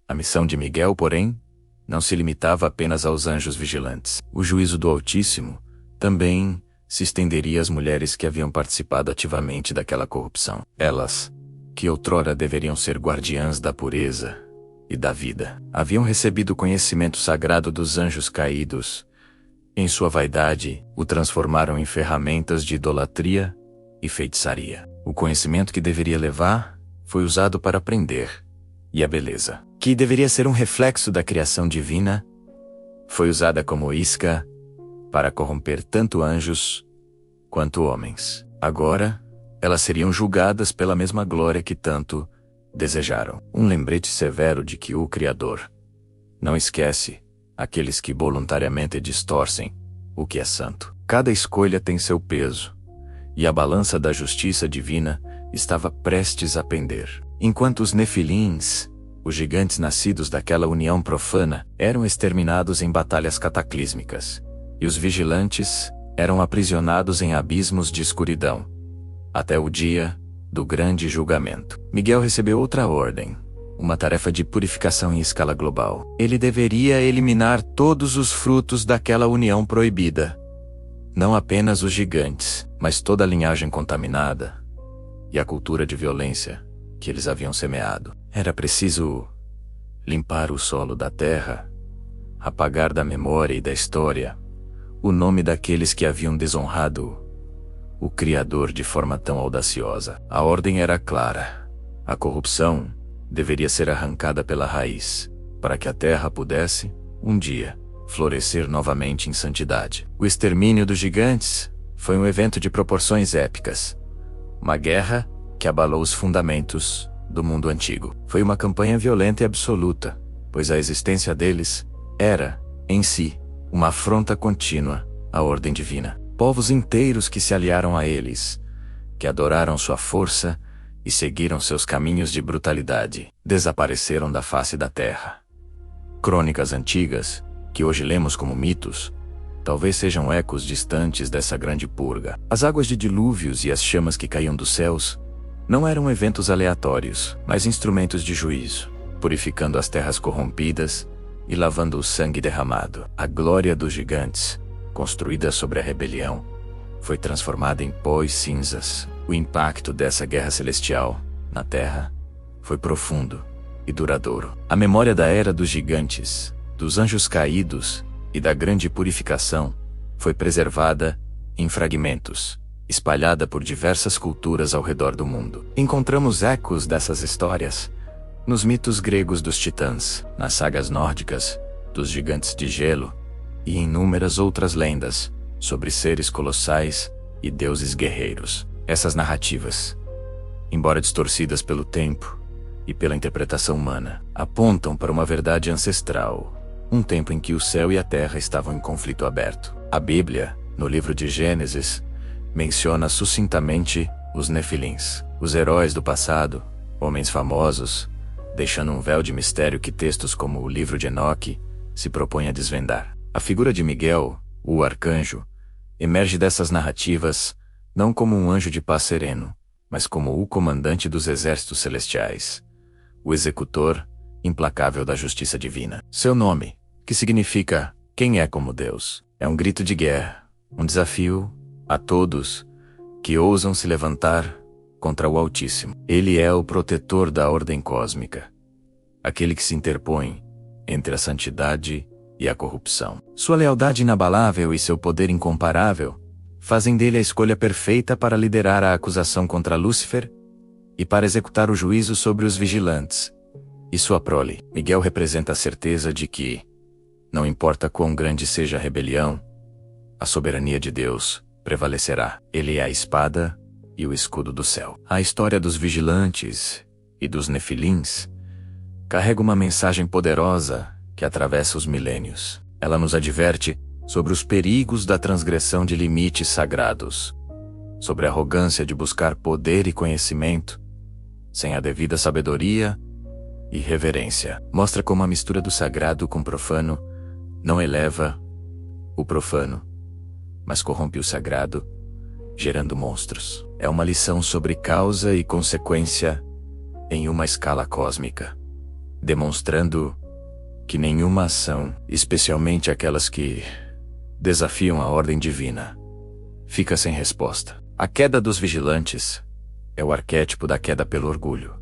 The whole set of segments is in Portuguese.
A missão de Miguel, porém, não se limitava apenas aos anjos vigilantes. O juízo do Altíssimo também se estenderia às mulheres que haviam participado ativamente daquela corrupção. Elas, que outrora deveriam ser guardiãs da pureza e da vida, haviam recebido o conhecimento sagrado dos anjos caídos. Em sua vaidade, o transformaram em ferramentas de idolatria e feitiçaria. O conhecimento que deveria levar foi usado para aprender, e a beleza, que deveria ser um reflexo da criação divina, foi usada como isca para corromper tanto anjos quanto homens. Agora, elas seriam julgadas pela mesma glória que tanto desejaram. Um lembrete severo de que o Criador não esquece aqueles que voluntariamente distorcem o que é santo. Cada escolha tem seu peso, e a balança da justiça divina estava prestes a pender. Enquanto os Nefilins, os gigantes nascidos daquela união profana, eram exterminados em batalhas cataclísmicas, e os vigilantes eram aprisionados em abismos de escuridão, até o dia do grande julgamento. Miguel recebeu outra ordem, uma tarefa de purificação em escala global. Ele deveria eliminar todos os frutos daquela união proibida. Não apenas os gigantes, mas toda a linhagem contaminada e a cultura de violência que eles haviam semeado. Era preciso limpar o solo da terra, apagar da memória e da história o nome daqueles que haviam desonrado o Criador de forma tão audaciosa. A ordem era clara. A corrupção deveria ser arrancada pela raiz, para que a terra pudesse, um dia, florescer novamente em santidade. O extermínio dos gigantes foi um evento de proporções épicas. Uma guerra que abalou os fundamentos do mundo antigo. Foi uma campanha violenta e absoluta, pois a existência deles era, em si, uma afronta contínua à ordem divina. Povos inteiros que se aliaram a eles, que adoraram sua força e seguiram seus caminhos de brutalidade, desapareceram da face da terra. Crônicas antigas, que hoje lemos como mitos, talvez sejam ecos distantes dessa grande purga. As águas de dilúvios e as chamas que caíam dos céus não eram eventos aleatórios, mas instrumentos de juízo, purificando as terras corrompidas e lavando o sangue derramado. A glória dos gigantes, construída sobre a rebelião, foi transformada em pó e cinzas. O impacto dessa guerra celestial na Terra foi profundo e duradouro. A memória da era dos gigantes, dos anjos caídos e da grande purificação foi preservada em fragmentos, espalhada por diversas culturas ao redor do mundo. Encontramos ecos dessas histórias nos mitos gregos dos titãs, nas sagas nórdicas dos gigantes de gelo e em inúmeras outras lendas sobre seres colossais e deuses guerreiros. Essas narrativas, embora distorcidas pelo tempo e pela interpretação humana, apontam para uma verdade ancestral, um tempo em que o céu e a terra estavam em conflito aberto. A Bíblia, no livro de Gênesis, menciona sucintamente os Nefilins, os heróis do passado, homens famosos, deixando um véu de mistério que textos como o livro de Enoque se propõem a desvendar. A figura de Miguel, o arcanjo, emerge dessas narrativas não como um anjo de paz sereno, mas como o comandante dos exércitos celestiais, o executor implacável da justiça divina. Seu nome, que significa "quem é como Deus", é um grito de guerra, um desafio a todos que ousam se levantar contra o Altíssimo. Ele é o protetor da ordem cósmica, aquele que se interpõe entre a santidade e a corrupção. Sua lealdade inabalável e seu poder incomparável fazem dele a escolha perfeita para liderar a acusação contra Lúcifer e para executar o juízo sobre os vigilantes e sua prole. Miguel representa a certeza de que, não importa quão grande seja a rebelião, a soberania de Deus prevalecerá. Ele é a espada e o escudo do céu. A história dos vigilantes e dos Nefilins carrega uma mensagem poderosa que atravessa os milênios. Ela nos adverte sobre os perigos da transgressão de limites sagrados, sobre a arrogância de buscar poder e conhecimento sem a devida sabedoria e reverência. Mostra como a mistura do sagrado com o profano não eleva o profano, mas corrompe o sagrado, gerando monstros. É uma lição sobre causa e consequência em uma escala cósmica. demonstrando que nenhuma ação, especialmente aquelas que desafiam a ordem divina, fica sem resposta. A queda dos vigilantes é o arquétipo da queda pelo orgulho,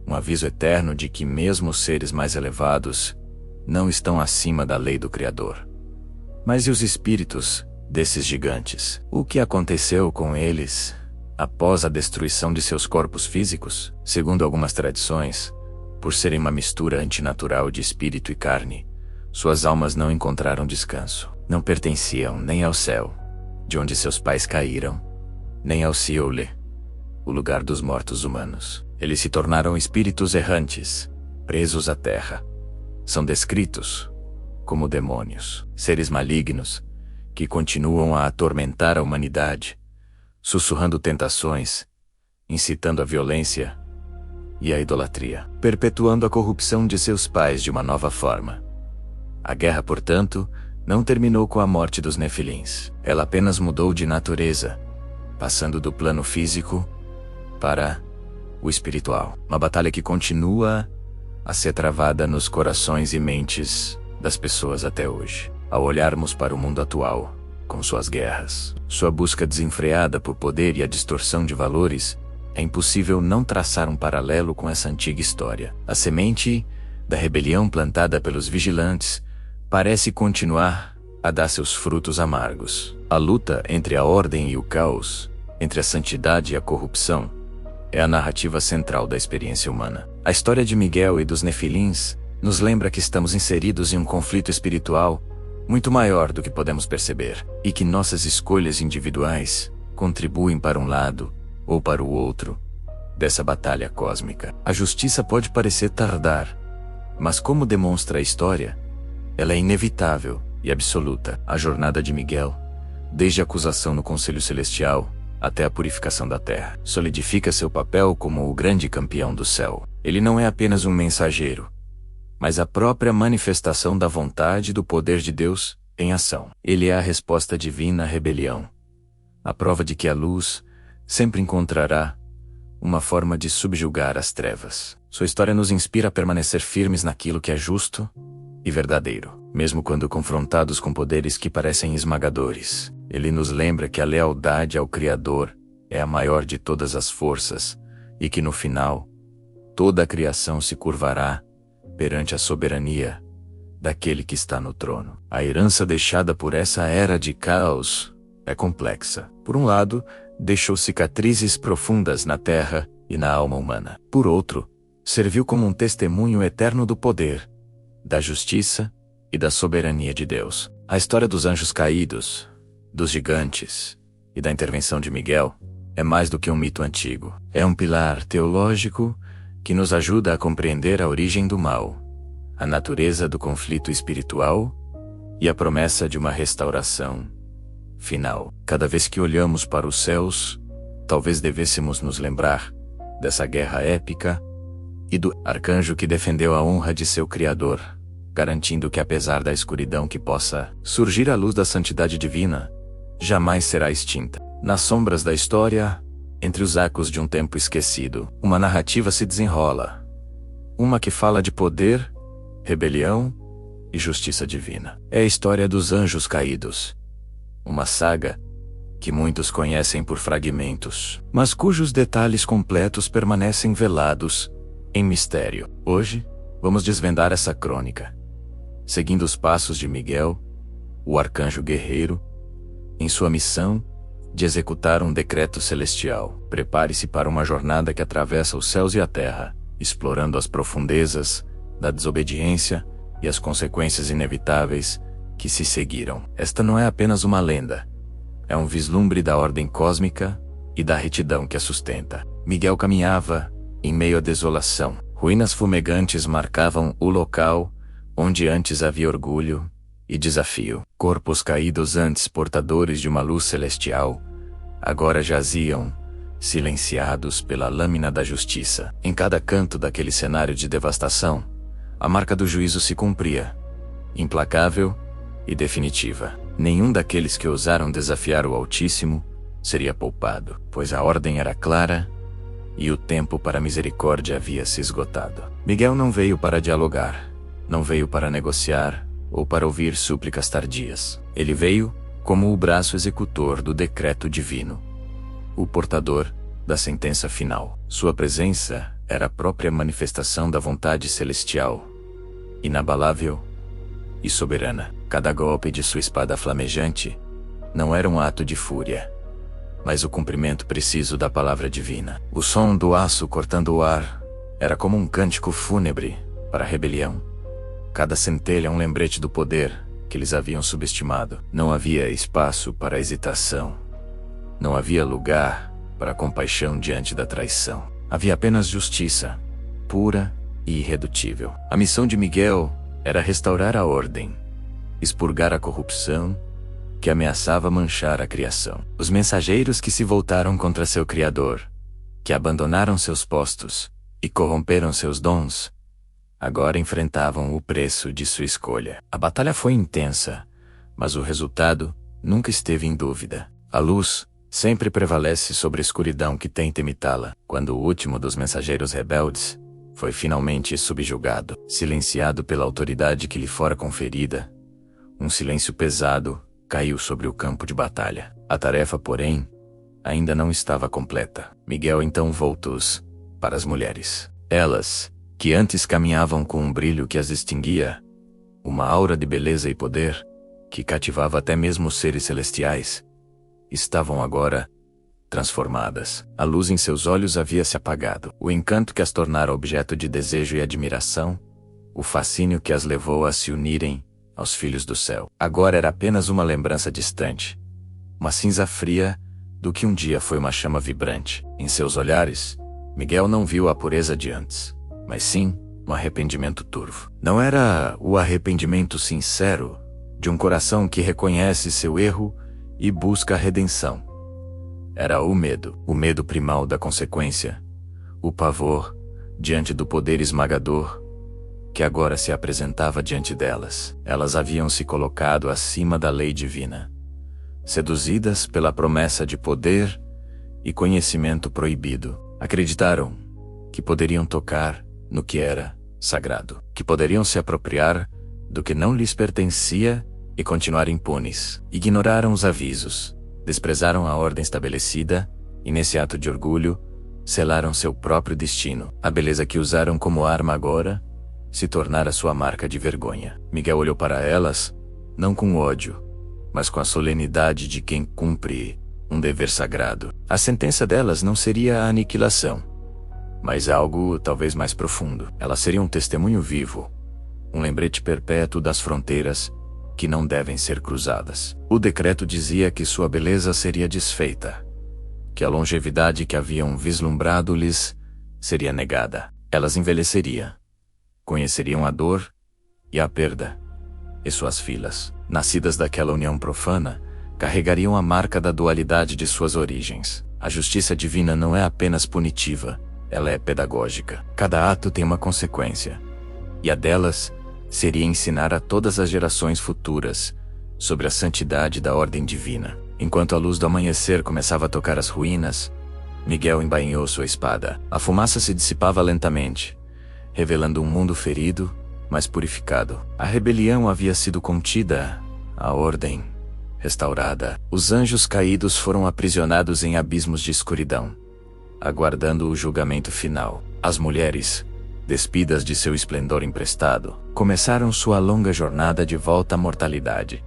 um aviso eterno de que mesmo os seres mais elevados não estão acima da lei do Criador. Mas e os espíritos desses gigantes? O que aconteceu com eles após a destruição de seus corpos físicos? Segundo algumas tradições, por serem uma mistura antinatural de espírito e carne, suas almas não encontraram descanso. Não pertenciam nem ao céu, de onde seus pais caíram, nem ao Seol, o lugar dos mortos humanos. Eles se tornaram espíritos errantes, presos à terra. São descritos como demônios, seres malignos, que continuam a atormentar a humanidade, sussurrando tentações, incitando a violência e a idolatria, perpetuando a corrupção de seus pais de uma nova forma. A guerra, portanto, não terminou com a morte dos Nefilins. Ela apenas mudou de natureza, passando do plano físico para o espiritual. Uma batalha que continua a ser travada nos corações e mentes das pessoas até hoje. Ao olharmos para o mundo atual, com suas guerras, sua busca desenfreada por poder e a distorção de valores, é impossível não traçar um paralelo com essa antiga história. A semente da rebelião plantada pelos vigilantes parece continuar a dar seus frutos amargos. A luta entre a ordem e o caos, entre a santidade e a corrupção, é a narrativa central da experiência humana. A história de Miguel e dos Nefilins nos lembra que estamos inseridos em um conflito espiritual muito maior do que podemos perceber, e que nossas escolhas individuais contribuem para um lado ou para o outro dessa batalha cósmica. A justiça pode parecer tardar, mas como demonstra a história, ela é inevitável e absoluta. A jornada de Miguel, desde a acusação no Conselho Celestial até a purificação da Terra, solidifica seu papel como o grande campeão do céu. Ele não é apenas um mensageiro, mas a própria manifestação da vontade e do poder de Deus em ação. Ele é a resposta divina à rebelião, a prova de que a luz sempre encontrará uma forma de subjugar as trevas. Sua história nos inspira a permanecer firmes naquilo que é justo e verdadeiro, mesmo quando confrontados com poderes que parecem esmagadores. Ele nos lembra que a lealdade ao Criador é a maior de todas as forças e que no final, toda a criação se curvará perante a soberania daquele que está no trono. A herança deixada por essa era de caos é complexa. Por um lado, deixou cicatrizes profundas na terra e na alma humana. Por outro, serviu como um testemunho eterno do poder, da justiça e da soberania de Deus. A história dos anjos caídos, dos gigantes e da intervenção de Miguel é mais do que um mito antigo. É um pilar teológico que nos ajuda a compreender a origem do mal, a natureza do conflito espiritual e a promessa de uma restauração final. Cada vez que olhamos para os céus, talvez devêssemos nos lembrar dessa guerra épica e do arcanjo que defendeu a honra de seu Criador, garantindo que apesar da escuridão que possa surgir, a luz da santidade divina jamais será extinta. Nas sombras da história, entre os ecos de um tempo esquecido, uma narrativa se desenrola. Uma que fala de poder, rebelião e justiça divina. É a história dos anjos caídos. Uma saga que muitos conhecem por fragmentos, mas cujos detalhes completos permanecem velados em mistério. Hoje, vamos desvendar essa crônica, seguindo os passos de Miguel, o arcanjo guerreiro, em sua missão de executar um decreto celestial. Prepare-se para uma jornada que atravessa os céus e a terra, explorando as profundezas da desobediência e as consequências inevitáveis que se seguiram. Esta não é apenas uma lenda, é um vislumbre da ordem cósmica e da retidão que a sustenta. Miguel caminhava em meio à desolação. Ruínas fumegantes marcavam o local onde antes havia orgulho e desafio. Corpos caídos, antes portadores de uma luz celestial, agora jaziam, silenciados pela lâmina da justiça. Em cada canto daquele cenário de devastação, a marca do juízo se cumpria, implacável e definitiva. Nenhum daqueles que ousaram desafiar o Altíssimo seria poupado, pois a ordem era clara e o tempo para a misericórdia havia se esgotado. Miguel não veio para dialogar, não veio para negociar ou para ouvir súplicas tardias. Ele veio como o braço executor do decreto divino, o portador da sentença final. Sua presença era a própria manifestação da vontade celestial, inabalável e soberana. Cada golpe de sua espada flamejante não era um ato de fúria, mas o cumprimento preciso da palavra divina. O som do aço cortando o ar era como um cântico fúnebre para a rebelião. Cada centelha um lembrete do poder que eles haviam subestimado. Não havia espaço para hesitação. Não havia lugar para compaixão diante da traição. Havia apenas justiça, pura e irredutível. A missão de Miguel era restaurar a ordem, expurgar a corrupção que ameaçava manchar a criação. Os mensageiros que se voltaram contra seu Criador, que abandonaram seus postos e corromperam seus dons, agora enfrentavam o preço de sua escolha. A batalha foi intensa, mas o resultado nunca esteve em dúvida. A luz sempre prevalece sobre a escuridão que tenta imitá-la. Quando o último dos mensageiros rebeldes foi finalmente subjugado, silenciado pela autoridade que lhe fora conferida, um silêncio pesado caiu sobre o campo de batalha. A tarefa, porém, ainda não estava completa. Miguel então voltou-se para as mulheres. Elas, que antes caminhavam com um brilho que as distinguia, uma aura de beleza e poder, que cativava até mesmo os seres celestiais, estavam agora transformadas. A luz em seus olhos havia se apagado. O encanto que as tornara objeto de desejo e admiração, o fascínio que as levou a se unirem aos filhos do céu, agora era apenas uma lembrança distante, uma cinza fria do que um dia foi uma chama vibrante. Em seus olhares, Miguel não viu a pureza de antes, mas sim um arrependimento turvo. Não era o arrependimento sincero de um coração que reconhece seu erro e busca a redenção. Era o medo primal da consequência, o pavor diante do poder esmagador que agora se apresentava diante delas. Elas haviam se colocado acima da lei divina, seduzidas pela promessa de poder e conhecimento proibido. Acreditaram que poderiam tocar no que era sagrado, que poderiam se apropriar do que não lhes pertencia e continuar impunes. Ignoraram os avisos, desprezaram a ordem estabelecida e, nesse ato de orgulho, selaram seu próprio destino. A beleza que usaram como arma agora se tornara sua marca de vergonha. Miguel olhou para elas, não com ódio, mas com a solenidade de quem cumpre um dever sagrado. A sentença delas não seria a aniquilação, mas algo talvez mais profundo. Elas seriam um testemunho vivo, um lembrete perpétuo das fronteiras que não devem ser cruzadas. O decreto dizia que sua beleza seria desfeita, que a longevidade que haviam vislumbrado lhes seria negada. Elas envelheceriam, conheceriam a dor e a perda, e suas filhas, nascidas daquela união profana, carregariam a marca da dualidade de suas origens. A justiça divina não é apenas punitiva, ela é pedagógica. Cada ato tem uma consequência, e a delas seria ensinar a todas as gerações futuras sobre a santidade da ordem divina. Enquanto a luz do amanhecer começava a tocar as ruínas, Miguel embainhou sua espada. A fumaça se dissipava lentamente, revelando um mundo ferido, mas purificado. A rebelião havia sido contida, a ordem restaurada. Os anjos caídos foram aprisionados em abismos de escuridão, aguardando o julgamento final. As mulheres, despidas de seu esplendor emprestado, começaram sua longa jornada de volta à mortalidade,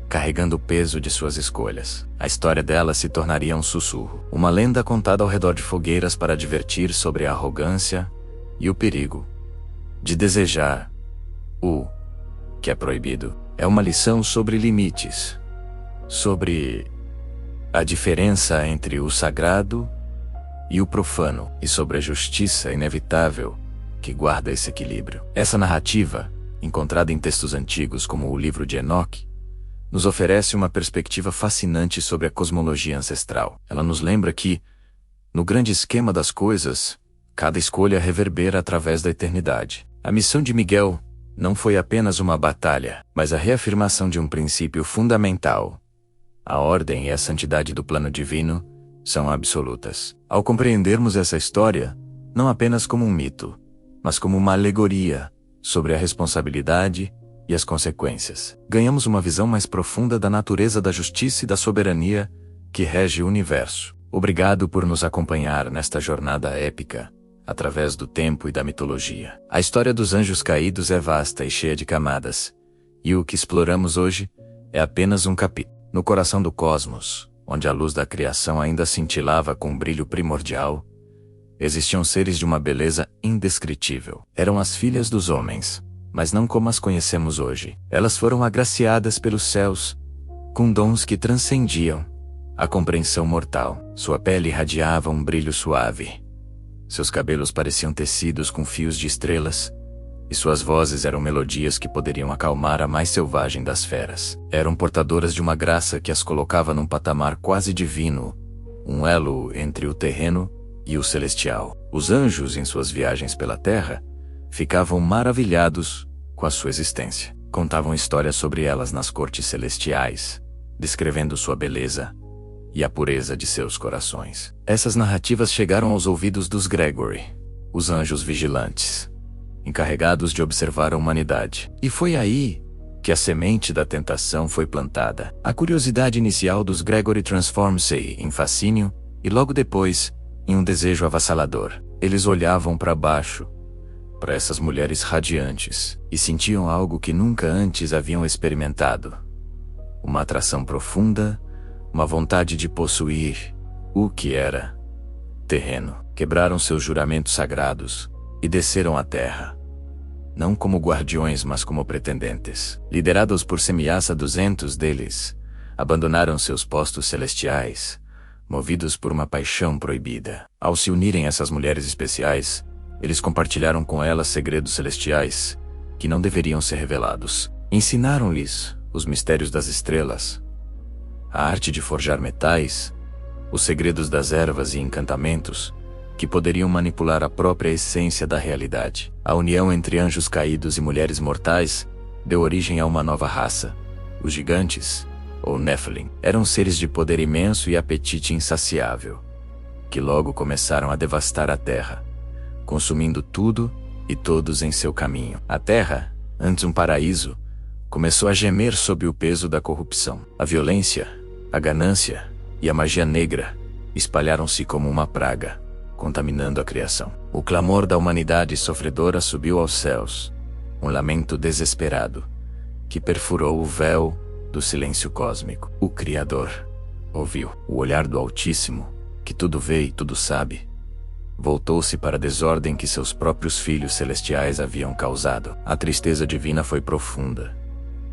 carregando o peso de suas escolhas. A história delas se tornaria um sussurro, uma lenda contada ao redor de fogueiras para advertir sobre a arrogância e o perigo de desejar o que é proibido. É uma lição sobre limites, sobre a diferença entre o sagrado e o profano, e sobre a justiça inevitável que guarda esse equilíbrio. Essa narrativa, encontrada em textos antigos como o livro de Enoque, nos oferece uma perspectiva fascinante sobre a cosmologia ancestral. Ela nos lembra que, no grande esquema das coisas, cada escolha reverbera através da eternidade. A missão de Miguel não foi apenas uma batalha, mas a reafirmação de um princípio fundamental. A ordem e a santidade do plano divino são absolutas. Ao compreendermos essa história, não apenas como um mito, mas como uma alegoria sobre a responsabilidade e as consequências, ganhamos uma visão mais profunda da natureza da justiça e da soberania que rege o universo. Obrigado por nos acompanhar nesta jornada épica, através do tempo e da mitologia. A história dos anjos caídos é vasta e cheia de camadas, e o que exploramos hoje é apenas um capítulo. No coração do cosmos, onde a luz da criação ainda cintilava com um brilho primordial, existiam seres de uma beleza indescritível. Eram as filhas dos homens, mas não como as conhecemos hoje. Elas foram agraciadas pelos céus, com dons que transcendiam a compreensão mortal. Sua pele irradiava um brilho suave. Seus cabelos pareciam tecidos com fios de estrelas, e suas vozes eram melodias que poderiam acalmar a mais selvagem das feras. Eram portadoras de uma graça que as colocava num patamar quase divino, um elo entre o terreno e o celestial. Os anjos, em suas viagens pela terra, ficavam maravilhados com a sua existência. Contavam histórias sobre elas nas cortes celestiais, descrevendo sua beleza e a pureza de seus corações. Essas narrativas chegaram aos ouvidos dos Gregory, os anjos vigilantes, encarregados de observar a humanidade. E foi aí que a semente da tentação foi plantada. A curiosidade inicial dos Gregory transforma-se em fascínio e logo depois em um desejo avassalador. Eles olhavam para baixo, para essas mulheres radiantes, e sentiam algo que nunca antes haviam experimentado. Uma atração profunda, uma vontade de possuir o que era terreno. Quebraram seus juramentos sagrados e desceram à terra, não como guardiões, mas como pretendentes. Liderados por Semiassa, 200 deles abandonaram seus postos celestiais, movidos por uma paixão proibida. Ao se unirem a essas mulheres especiais, eles compartilharam com elas segredos celestiais que não deveriam ser revelados. Ensinaram-lhes os mistérios das estrelas, a arte de forjar metais, os segredos das ervas e encantamentos que poderiam manipular a própria essência da realidade. A união entre anjos caídos e mulheres mortais deu origem a uma nova raça, os gigantes, ou Nephilim. Eram seres de poder imenso e apetite insaciável, que logo começaram a devastar a terra, consumindo tudo e todos em seu caminho. A terra, antes um paraíso, começou a gemer sob o peso da corrupção. A violência, a ganância e a magia negra espalharam-se como uma praga, contaminando a criação. O clamor da humanidade sofredora subiu aos céus, um lamento desesperado, que perfurou o véu do silêncio cósmico. O Criador ouviu. O olhar do Altíssimo, que tudo vê e tudo sabe, voltou-se para a desordem que seus próprios filhos celestiais haviam causado. A tristeza divina foi profunda,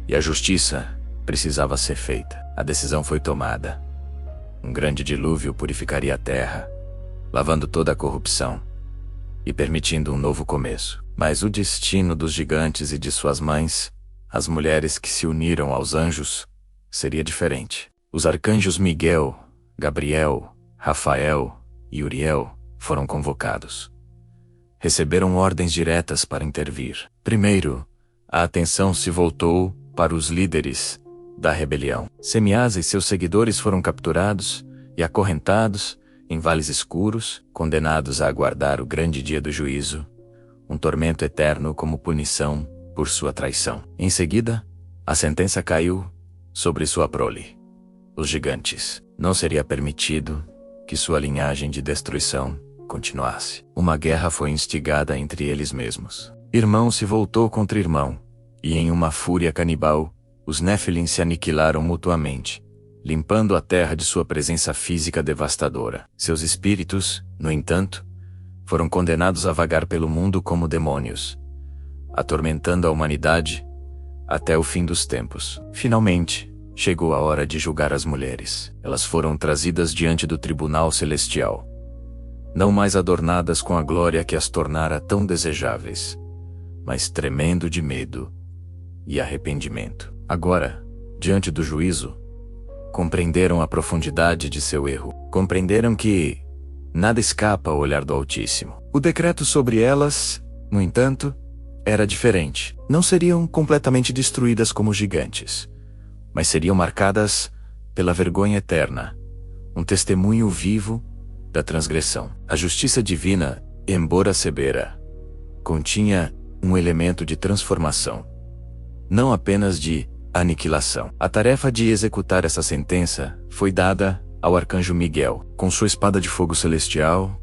e a justiça precisava ser feita. A decisão foi tomada. Um grande dilúvio purificaria a terra, lavando toda a corrupção e permitindo um novo começo. Mas o destino dos gigantes e de suas mães, as mulheres que se uniram aos anjos, seria diferente. Os arcanjos Miguel, Gabriel, Rafael e Uriel foram convocados. Receberam ordens diretas para intervir. Primeiro, a atenção se voltou para os líderes da rebelião. Semiasa e seus seguidores foram capturados e acorrentados em vales escuros, condenados a aguardar o grande dia do juízo, um tormento eterno como punição por sua traição. Em seguida, a sentença caiu sobre sua prole, os gigantes. Não seria permitido que sua linhagem de destruição continuasse. Uma guerra foi instigada entre eles mesmos. Irmão se voltou contra irmão, e em uma fúria canibal, os Nephilim se aniquilaram mutuamente, limpando a terra de sua presença física devastadora. Seus espíritos, no entanto, foram condenados a vagar pelo mundo como demônios, atormentando a humanidade até o fim dos tempos. Finalmente, chegou a hora de julgar as mulheres. Elas foram trazidas diante do tribunal celestial, não mais adornadas com a glória que as tornara tão desejáveis, mas tremendo de medo e arrependimento. Agora, diante do juízo, compreenderam a profundidade de seu erro. Compreenderam que nada escapa ao olhar do Altíssimo. O decreto sobre elas, no entanto, era diferente. Não seriam completamente destruídas como gigantes, mas seriam marcadas pela vergonha eterna, um testemunho vivo da transgressão. A justiça divina, embora severa, continha um elemento de transformação, não apenas de aniquilação. A tarefa de executar essa sentença foi dada ao arcanjo Miguel. Com sua espada de fogo celestial,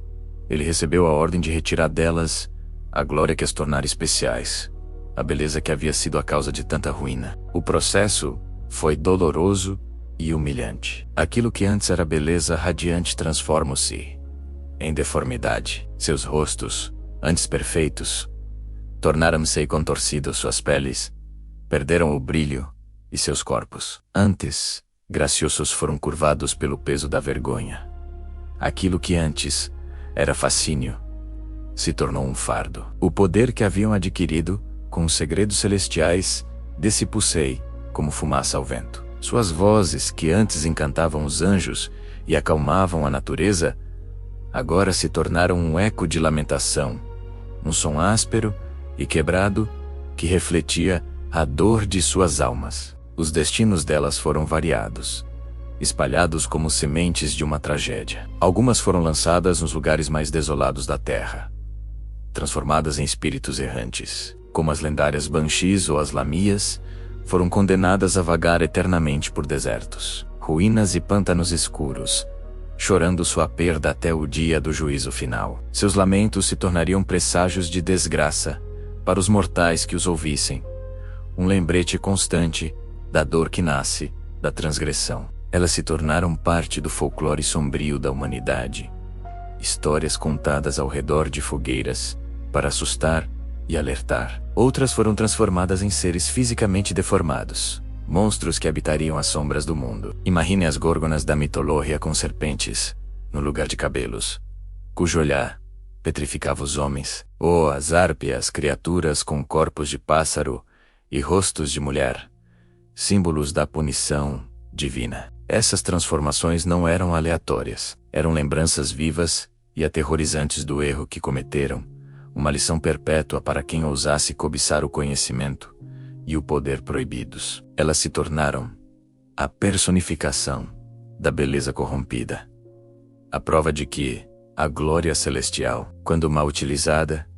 ele recebeu a ordem de retirar delas a glória que as tornara especiais, a beleza que havia sido a causa de tanta ruína. O processo foi doloroso e humilhante. Aquilo que antes era beleza radiante transforma-se em deformidade. Seus rostos, antes perfeitos, tornaram-se contorcidos. Suas peles perderam o brilho e seus corpos, antes graciosos, foram curvados pelo peso da vergonha. Aquilo que antes era fascínio se tornou um fardo. O poder que haviam adquirido com os segredos celestiais dissipou-se como fumaça ao vento. Suas vozes, que antes encantavam os anjos e acalmavam a natureza, agora se tornaram um eco de lamentação, um som áspero e quebrado que refletia a dor de suas almas. Os destinos delas foram variados, espalhados como sementes de uma tragédia. Algumas foram lançadas nos lugares mais desolados da terra, transformadas em espíritos errantes, como as lendárias Banshees ou as Lamias, foram condenadas a vagar eternamente por desertos, ruínas e pântanos escuros, chorando sua perda até o dia do juízo final. Seus lamentos se tornariam presságios de desgraça para os mortais que os ouvissem, um lembrete constante da dor que nasce da transgressão. Elas se tornaram parte do folclore sombrio da humanidade, histórias contadas ao redor de fogueiras para assustar e alertar. Outras foram transformadas em seres fisicamente deformados, monstros que habitariam as sombras do mundo. Imagine as górgonas da mitologia com serpentes no lugar de cabelos, cujo olhar petrificava os homens, ou as árpias, criaturas com corpos de pássaro e rostos de mulher, símbolos da punição divina. Essas transformações não eram aleatórias, eram lembranças vivas e aterrorizantes do erro que cometeram, uma lição perpétua para quem ousasse cobiçar o conhecimento e o poder proibidos. Elas se tornaram a personificação da beleza corrompida, a prova de que a glória celestial, quando mal utilizada,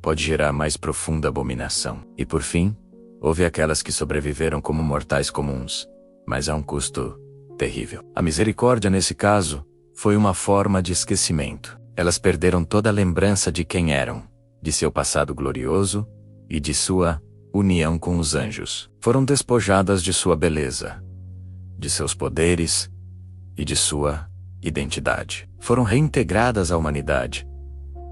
pode gerar a mais profunda abominação. E por fim, houve aquelas que sobreviveram como mortais comuns, mas a um custo terrível. A misericórdia, nesse caso, foi uma forma de esquecimento. Elas perderam toda a lembrança de quem eram, de seu passado glorioso e de sua união com os anjos. Foram despojadas de sua beleza, de seus poderes e de sua identidade. Foram reintegradas à humanidade,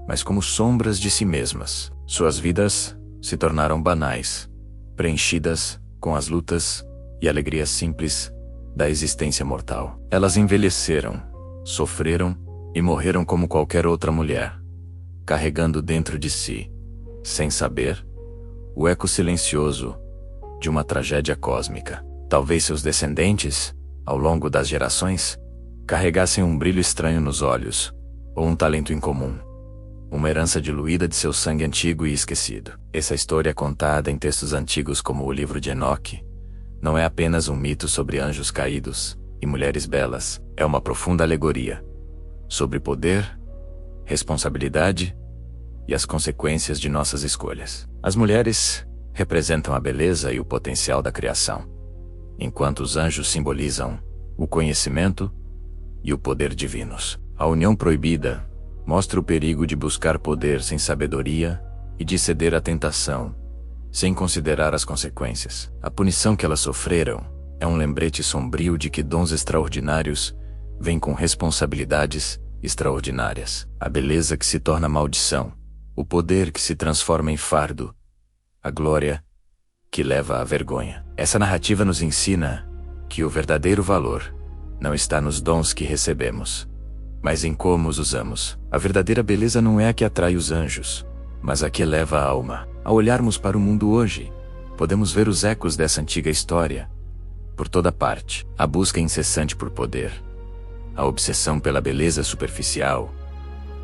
mas como sombras de si mesmas. Suas vidas se tornaram banais, preenchidas com as lutas e alegrias simples da existência mortal. Elas envelheceram, sofreram e morreram como qualquer outra mulher, carregando dentro de si, sem saber, o eco silencioso de uma tragédia cósmica. Talvez seus descendentes, ao longo das gerações, carregassem um brilho estranho nos olhos, ou um talento incomum, uma herança diluída de seu sangue antigo e esquecido. Essa história, contada em textos antigos como o livro de Enoque, não é apenas um mito sobre anjos caídos e mulheres belas, é uma profunda alegoria sobre poder, responsabilidade e as consequências de nossas escolhas. As mulheres representam a beleza e o potencial da criação, enquanto os anjos simbolizam o conhecimento e o poder divinos. A união proibida mostra o perigo de buscar poder sem sabedoria e de ceder à tentação, sem considerar as consequências. A punição que elas sofreram é um lembrete sombrio de que dons extraordinários vêm com responsabilidades extraordinárias. A beleza que se torna maldição, o poder que se transforma em fardo, a glória que leva à vergonha. Essa narrativa nos ensina que o verdadeiro valor não está nos dons que recebemos, mas em como os usamos. A verdadeira beleza não é a que atrai os anjos, mas a que eleva a alma. Ao olharmos para o mundo hoje, podemos ver os ecos dessa antiga história por toda parte. A busca incessante por poder, a obsessão pela beleza superficial,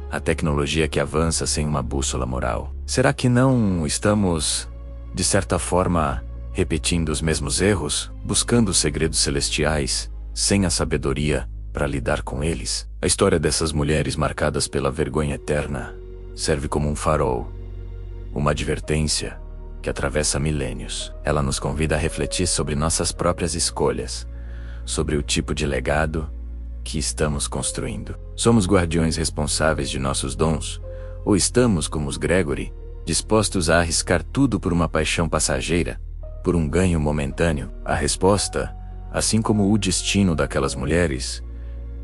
a tecnologia que avança sem uma bússola moral. Será que não estamos, de certa forma, repetindo os mesmos erros, buscando os segredos celestiais, sem a sabedoria para lidar com eles. A história dessas mulheres marcadas pela vergonha eterna serve como um farol, uma advertência que atravessa milênios. Ela nos convida a refletir sobre nossas próprias escolhas, sobre o tipo de legado que estamos construindo. Somos guardiões responsáveis de nossos dons, ou estamos, como os Gregory, dispostos a arriscar tudo por uma paixão passageira, por um ganho momentâneo? A resposta, assim como o destino daquelas mulheres,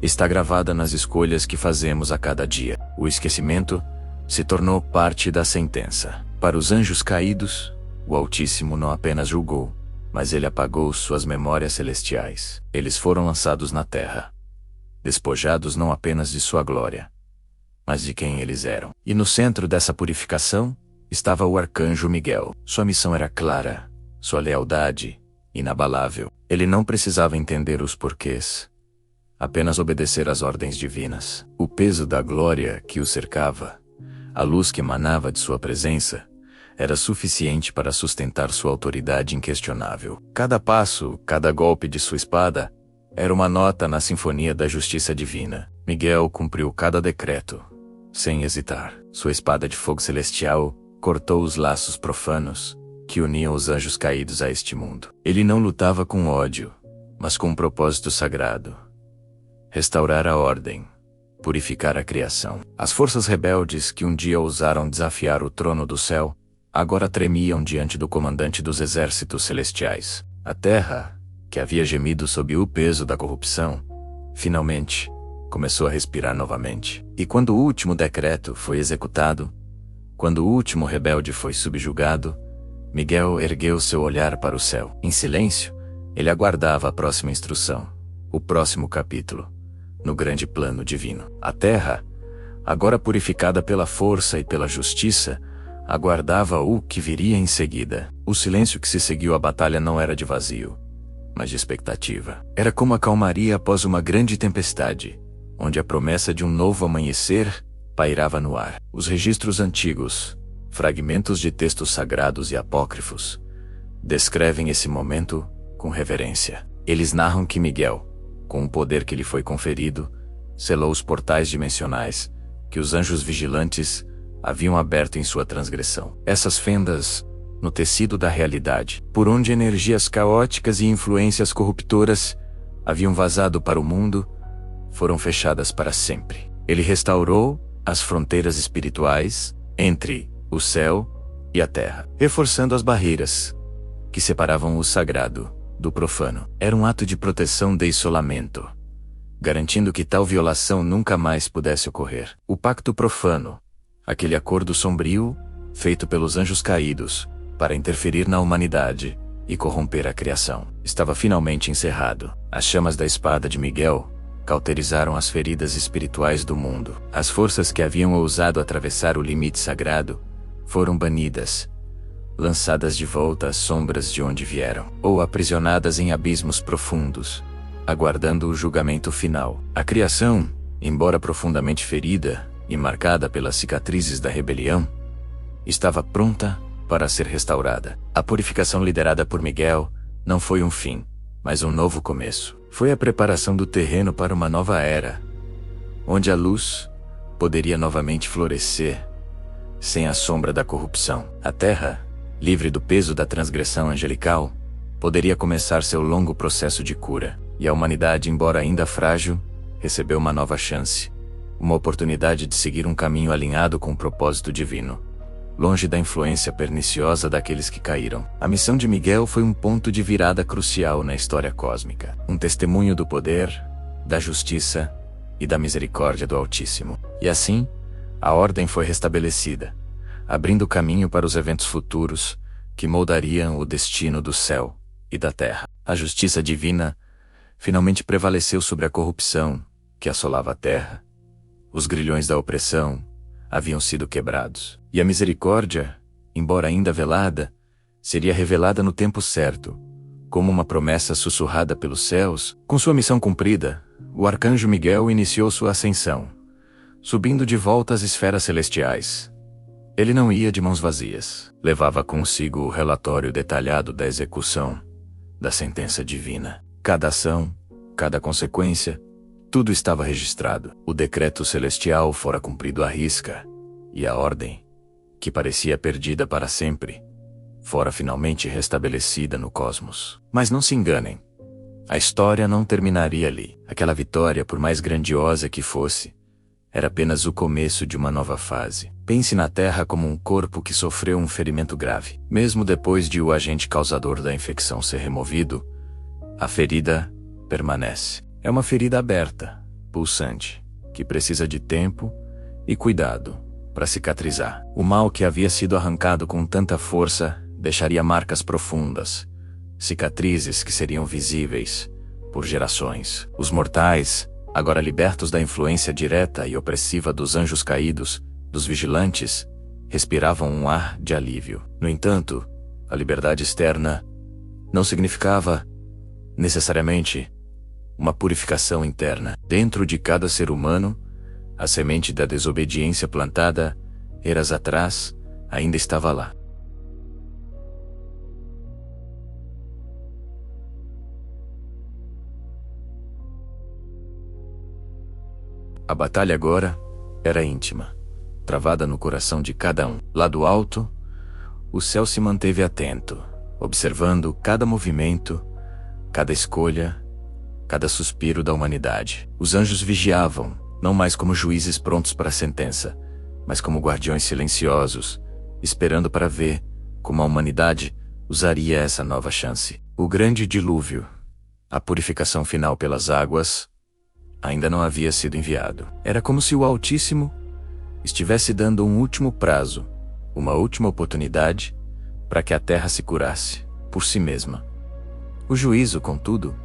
está gravada nas escolhas que fazemos a cada dia. O esquecimento se tornou parte da sentença. Para os anjos caídos, o Altíssimo não apenas julgou, mas ele apagou suas memórias celestiais. Eles foram lançados na terra, despojados não apenas de sua glória, mas de quem eles eram. E no centro dessa purificação estava o arcanjo Miguel. Sua missão era clara, sua lealdade inabalável. Ele não precisava entender os porquês, apenas obedecer às ordens divinas. O peso da glória que o cercava, a luz que emanava de sua presença, era suficiente para sustentar sua autoridade inquestionável. Cada passo, cada golpe de sua espada, era uma nota na sinfonia da justiça divina. Miguel cumpriu cada decreto, sem hesitar. Sua espada de fogo celestial cortou os laços profanos que uniam os anjos caídos a este mundo. Ele não lutava com ódio, mas com um propósito sagrado: restaurar a ordem, purificar a criação. As forças rebeldes que um dia ousaram desafiar o trono do céu, agora tremiam diante do comandante dos exércitos celestiais. A terra, que havia gemido sob o peso da corrupção, finalmente começou a respirar novamente. E quando o último decreto foi executado, quando o último rebelde foi subjugado, Miguel ergueu seu olhar para o céu. Em silêncio, ele aguardava a próxima instrução, o próximo capítulo, no grande plano divino. A terra, agora purificada pela força e pela justiça, aguardava o que viria em seguida. O silêncio que se seguiu à batalha não era de vazio, mas de expectativa. Era como a calmaria após uma grande tempestade, onde a promessa de um novo amanhecer pairava no ar. Os registros antigos, fragmentos de textos sagrados e apócrifos, descrevem esse momento com reverência. Eles narram que Miguel, com o poder que lhe foi conferido, selou os portais dimensionais que os anjos vigilantes haviam aberto em sua transgressão. Essas fendas, no tecido da realidade, por onde energias caóticas e influências corruptoras haviam vazado para o mundo, foram fechadas para sempre. Ele restaurou as fronteiras espirituais entre o céu e a terra, reforçando as barreiras que separavam o sagrado do profano. Era um ato de proteção de isolamento, garantindo que tal violação nunca mais pudesse ocorrer. O pacto profano, aquele acordo sombrio feito pelos anjos caídos para interferir na humanidade e corromper a criação, estava finalmente encerrado. As chamas da espada de Miguel cauterizaram as feridas espirituais do mundo. As forças que haviam ousado atravessar o limite sagrado foram banidas, lançadas de volta às sombras de onde vieram, ou aprisionadas em abismos profundos, aguardando o julgamento final. A criação, embora profundamente ferida e marcada pelas cicatrizes da rebelião, estava pronta para ser restaurada. A purificação liderada por Miguel não foi um fim, mas um novo começo. Foi a preparação do terreno para uma nova era, onde a luz poderia novamente florescer, sem a sombra da corrupção. A terra, livre do peso da transgressão angelical, poderia começar seu longo processo de cura. E a humanidade, embora ainda frágil, recebeu uma nova chance, uma oportunidade de seguir um caminho alinhado com o propósito divino, longe da influência perniciosa daqueles que caíram. A missão de Miguel foi um ponto de virada crucial na história cósmica, um testemunho do poder, da justiça e da misericórdia do Altíssimo. E assim, a ordem foi restabelecida, abrindo caminho para os eventos futuros que moldariam o destino do céu e da terra. A justiça divina finalmente prevaleceu sobre a corrupção que assolava a terra. Os grilhões da opressão haviam sido quebrados. E a misericórdia, embora ainda velada, seria revelada no tempo certo, como uma promessa sussurrada pelos céus. Com sua missão cumprida, o arcanjo Miguel iniciou sua ascensão, subindo de volta às esferas celestiais. Ele não ia de mãos vazias. Levava consigo o relatório detalhado da execução da sentença divina. Cada ação, cada consequência, Tudo estava registrado. O decreto celestial fora cumprido à risca, e a ordem, que parecia perdida para sempre, fora finalmente restabelecida no cosmos. Mas não se enganem. A história não terminaria ali. Aquela vitória, por mais grandiosa que fosse, era apenas o começo de uma nova fase. Pense na Terra como um corpo que sofreu um ferimento grave. Mesmo depois de o agente causador da infecção ser removido, a ferida permanece. É uma ferida aberta, pulsante, que precisa de tempo e cuidado para cicatrizar. O mal que havia sido arrancado com tanta força deixaria marcas profundas, cicatrizes que seriam visíveis por gerações. Os mortais, agora libertos da influência direta e opressiva dos anjos caídos, dos vigilantes, respiravam um ar de alívio. No entanto, a liberdade externa não significava, necessariamente, uma purificação interna. Dentro de cada ser humano, a semente da desobediência plantada, eras atrás, ainda estava lá. A batalha agora era íntima, travada no coração de cada um. Lá do alto, o céu se manteve atento, observando cada movimento, cada escolha, cada suspiro da humanidade. Os anjos vigiavam, não mais como juízes prontos para a sentença, mas como guardiões silenciosos, esperando para ver como a humanidade usaria essa nova chance. O grande dilúvio, a purificação final pelas águas, ainda não havia sido enviado. Era como se o Altíssimo estivesse dando um último prazo, uma última oportunidade, para que a terra se curasse, por si mesma. O juízo, contudo,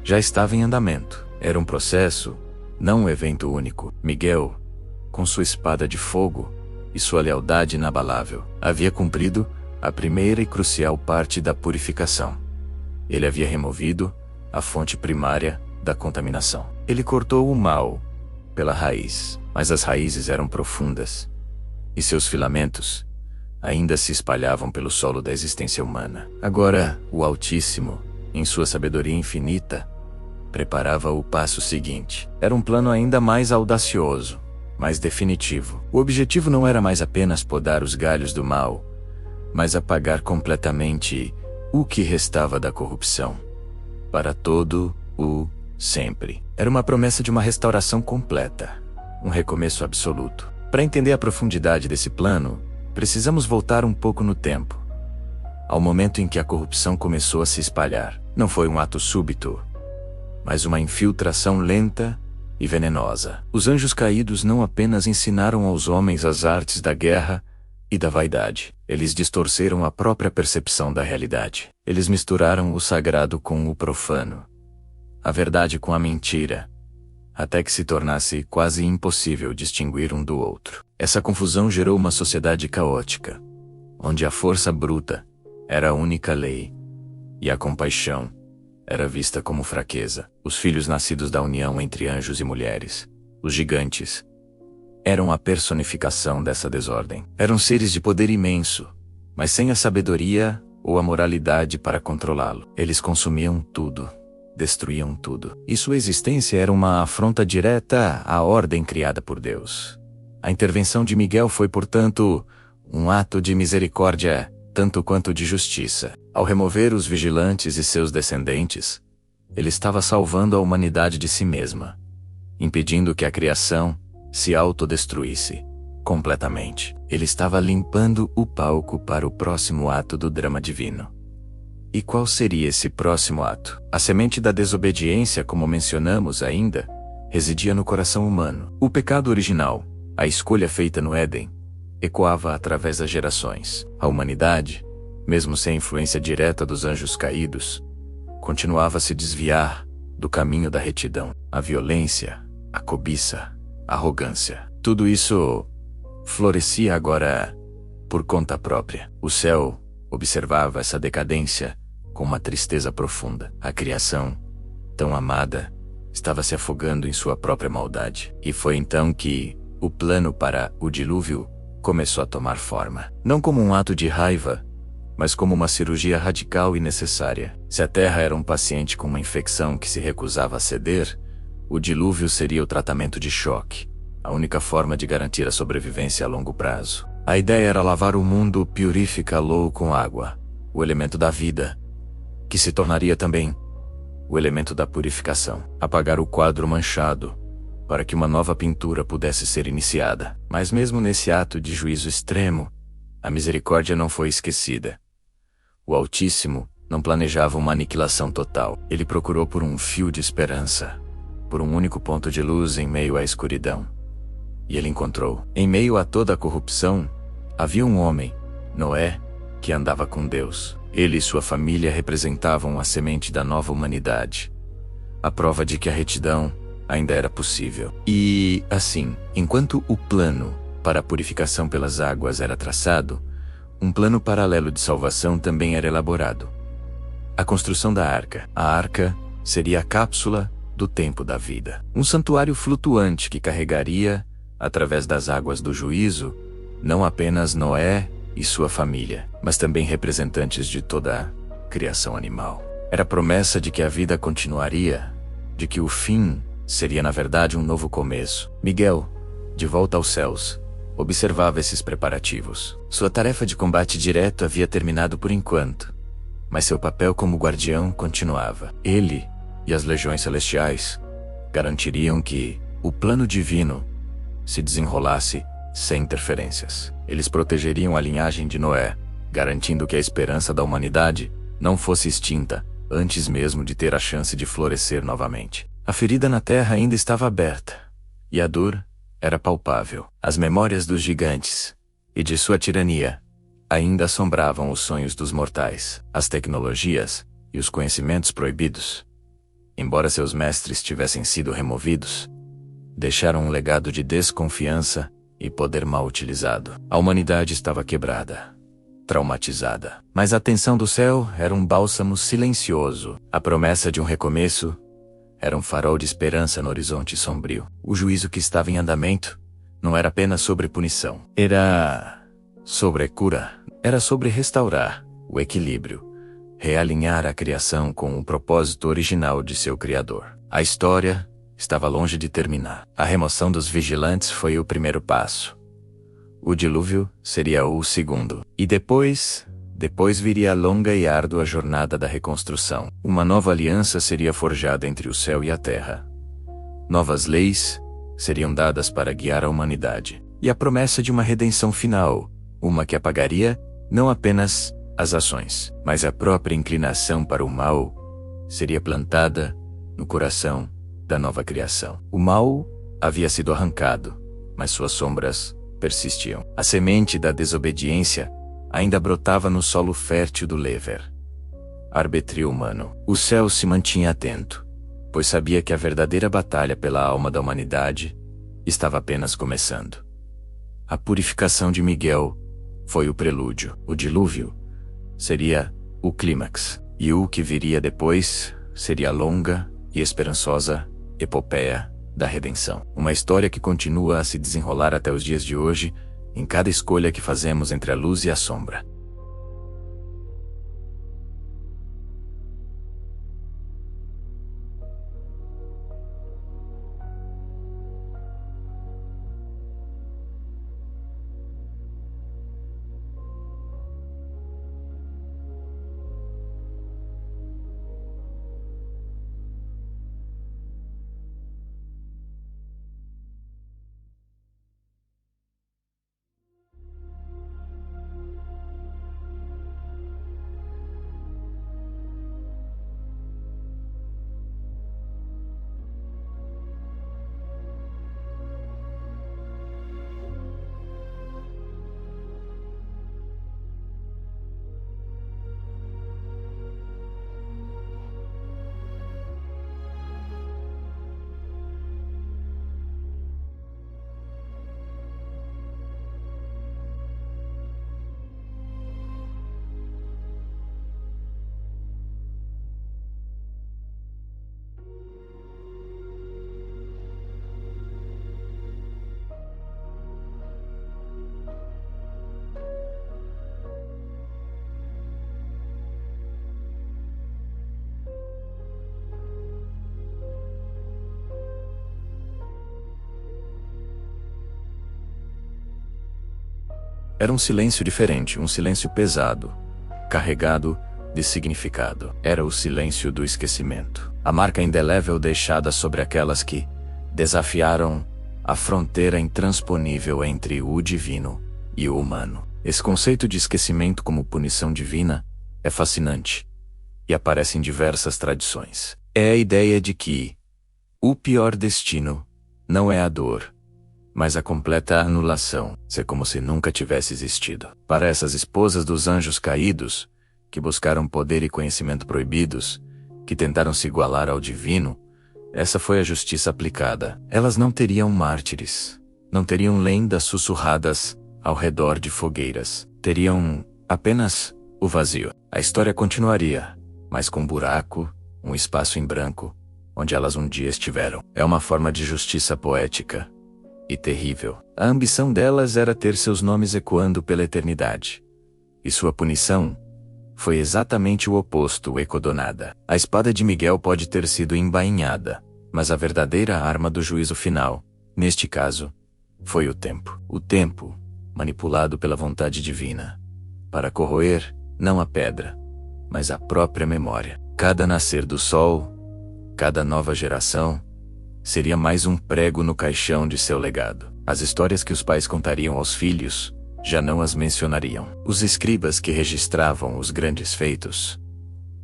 já estava em andamento. Era um processo, não um evento único. Miguel, com sua espada de fogo e sua lealdade inabalável, havia cumprido a primeira e crucial parte da purificação. Ele havia removido a fonte primária da contaminação. Ele cortou o mal pela raiz, mas as raízes eram profundas, e seus filamentos ainda se espalhavam pelo solo da existência humana. Agora, o Altíssimo, em sua sabedoria infinita, preparava o passo seguinte. Era um plano ainda mais audacioso, mais definitivo. O objetivo não era mais apenas podar os galhos do mal, mas apagar completamente o que restava da corrupção, para todo o sempre. Era uma promessa de uma restauração completa, um recomeço absoluto. Para entender a profundidade desse plano, precisamos voltar um pouco no tempo, ao momento em que a corrupção começou a se espalhar. Não foi um ato súbito, mas uma infiltração lenta e venenosa. Os anjos caídos não apenas ensinaram aos homens as artes da guerra e da vaidade. Eles distorceram a própria percepção da realidade. Eles misturaram o sagrado com o profano, a verdade com a mentira, até que se tornasse quase impossível distinguir um do outro. Essa confusão gerou uma sociedade caótica, onde a força bruta era a única lei, e a compaixão era vista como fraqueza. Os filhos nascidos da união entre anjos e mulheres, os gigantes, eram a personificação dessa desordem. Eram seres de poder imenso, mas sem a sabedoria ou a moralidade para controlá-lo. Eles consumiam tudo, destruíam tudo. E sua existência era uma afronta direta à ordem criada por Deus. A intervenção de Miguel foi, portanto, um ato de misericórdia, tanto quanto de justiça. Ao remover os vigilantes e seus descendentes, ele estava salvando a humanidade de si mesma, impedindo que a criação se autodestruísse completamente. Ele estava limpando o palco para o próximo ato do drama divino. E qual seria esse próximo ato? A semente da desobediência, como mencionamos ainda, residia no coração humano. O pecado original, a escolha feita no Éden, ecoava através das gerações. A humanidade, mesmo sem a influência direta dos anjos caídos, continuava a se desviar do caminho da retidão. A violência, a cobiça, a arrogância. Tudo isso florescia agora por conta própria. O céu observava essa decadência com uma tristeza profunda. A criação, tão amada, estava se afogando em sua própria maldade. E foi então que o plano para o dilúvio começou a tomar forma. Não como um ato de raiva, mas como uma cirurgia radical e necessária. Se a terra era um paciente com uma infecção que se recusava a ceder, O dilúvio seria o tratamento de choque, a única forma de garantir a sobrevivência a longo prazo. A ideia era lavar o mundo purificá-lo com água, o elemento da vida, que se tornaria também o elemento da purificação. Apagar o quadro manchado, para que uma nova pintura pudesse ser iniciada. Mas mesmo nesse ato de juízo extremo, a misericórdia não foi esquecida. O Altíssimo não planejava uma aniquilação total. Ele procurou por um fio de esperança, por um único ponto de luz em meio à escuridão. E ele encontrou. Em meio a toda a corrupção, havia um homem, Noé, que andava com Deus. Ele e sua família representavam a semente da nova humanidade, a prova de que a retidão ainda era possível. E, assim, enquanto o plano para a purificação pelas águas era traçado, um plano paralelo de salvação também era elaborado. A construção da arca. A arca seria a cápsula do tempo da vida. Um santuário flutuante que carregaria, através das águas do juízo, não apenas Noé e sua família, mas também representantes de toda a criação animal. Era a promessa de que a vida continuaria, de que o fim seria na verdade um novo começo. Miguel, de volta aos céus, observava esses preparativos. Sua tarefa de combate direto havia terminado por enquanto, mas seu papel como guardião continuava. Ele e as legiões celestiais garantiriam que o plano divino se desenrolasse sem interferências. Eles protegeriam a linhagem de Noé, garantindo que a esperança da humanidade não fosse extinta antes mesmo de ter a chance de florescer novamente. A ferida na terra ainda estava aberta, e a dor era palpável. As memórias dos gigantes e de sua tirania ainda assombravam os sonhos dos mortais. As tecnologias e os conhecimentos proibidos, embora seus mestres tivessem sido removidos, deixaram um legado de desconfiança e poder mal utilizado. A humanidade estava quebrada, traumatizada. Mas a tensão do céu era um bálsamo silencioso. A promessa de um recomeço era um farol de esperança no horizonte sombrio. O juízo que estava em andamento não era apenas sobre punição. Era sobre cura. Era sobre restaurar o equilíbrio, realinhar a criação com o propósito original de seu Criador. A história estava longe de terminar. A remoção dos vigilantes foi o primeiro passo. O dilúvio seria o segundo. E depois viria a longa e árdua jornada da reconstrução. Uma nova aliança seria forjada entre o céu e a terra. Novas leis seriam dadas para guiar a humanidade. E a promessa de uma redenção final, uma que apagaria não apenas as ações, mas a própria inclinação para o mal, seria plantada no coração da nova criação. O mal havia sido arrancado, mas suas sombras persistiam. A semente da desobediência ainda brotava no solo fértil do Lever. Arbítrio humano. O céu se mantinha atento, pois sabia que a verdadeira batalha pela alma da humanidade estava apenas começando. A purificação de Miguel foi o prelúdio. O dilúvio seria o clímax, e o que viria depois seria a longa e esperançosa epopeia da redenção. Uma história que continua a se desenrolar até os dias de hoje, em cada escolha que fazemos entre a luz e a sombra. Era um silêncio diferente, um silêncio pesado, carregado de significado. Era o silêncio do esquecimento. A marca indelével deixada sobre aquelas que desafiaram a fronteira intransponível entre o divino e o humano. Esse conceito de esquecimento como punição divina é fascinante e aparece em diversas tradições. É a ideia de que o pior destino não é a dor, mas a completa anulação. É como se nunca tivesse existido. Para essas esposas dos anjos caídos, que buscaram poder e conhecimento proibidos, que tentaram se igualar ao divino, essa foi a justiça aplicada. Elas não teriam mártires, não teriam lendas sussurradas ao redor de fogueiras. Teriam apenas o vazio. A história continuaria, mas com um buraco, um espaço em branco, onde elas um dia estiveram. É uma forma de justiça poética e terrível. A ambição delas era ter seus nomes ecoando pela eternidade. E sua punição foi exatamente o oposto, o eco do nada. A espada de Miguel pode ter sido embainhada, mas a verdadeira arma do juízo final, neste caso, foi o tempo. O tempo, manipulado pela vontade divina, para corroer, não a pedra, mas a própria memória. Cada nascer do sol, cada nova geração, seria mais um prego no caixão de seu legado. As histórias que os pais contariam aos filhos já não as mencionariam. Os escribas que registravam os grandes feitos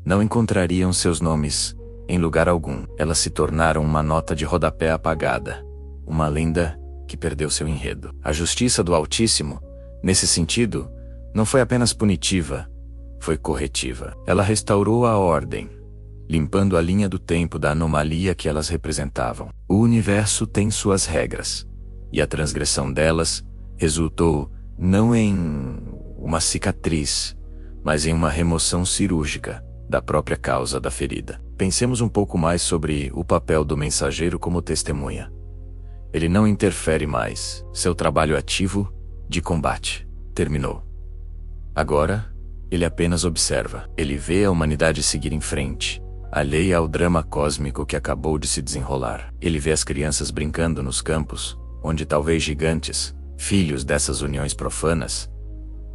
não encontrariam seus nomes em lugar algum. Elas se tornaram uma nota de rodapé apagada, uma lenda que perdeu seu enredo. A justiça do Altíssimo, nesse sentido, não foi apenas punitiva, foi corretiva. Ela restaurou a ordem, limpando a linha do tempo da anomalia que elas representavam. O universo tem suas regras, e a transgressão delas resultou não em uma cicatriz, mas em uma remoção cirúrgica da própria causa da ferida. Pensemos um pouco mais sobre o papel do mensageiro como testemunha. Ele não interfere mais. Seu trabalho ativo de combate terminou. Agora, ele apenas observa. Ele vê a humanidade seguir em frente, alheia ao drama cósmico que acabou de se desenrolar. Ele vê as crianças brincando nos campos, onde talvez gigantes, filhos dessas uniões profanas,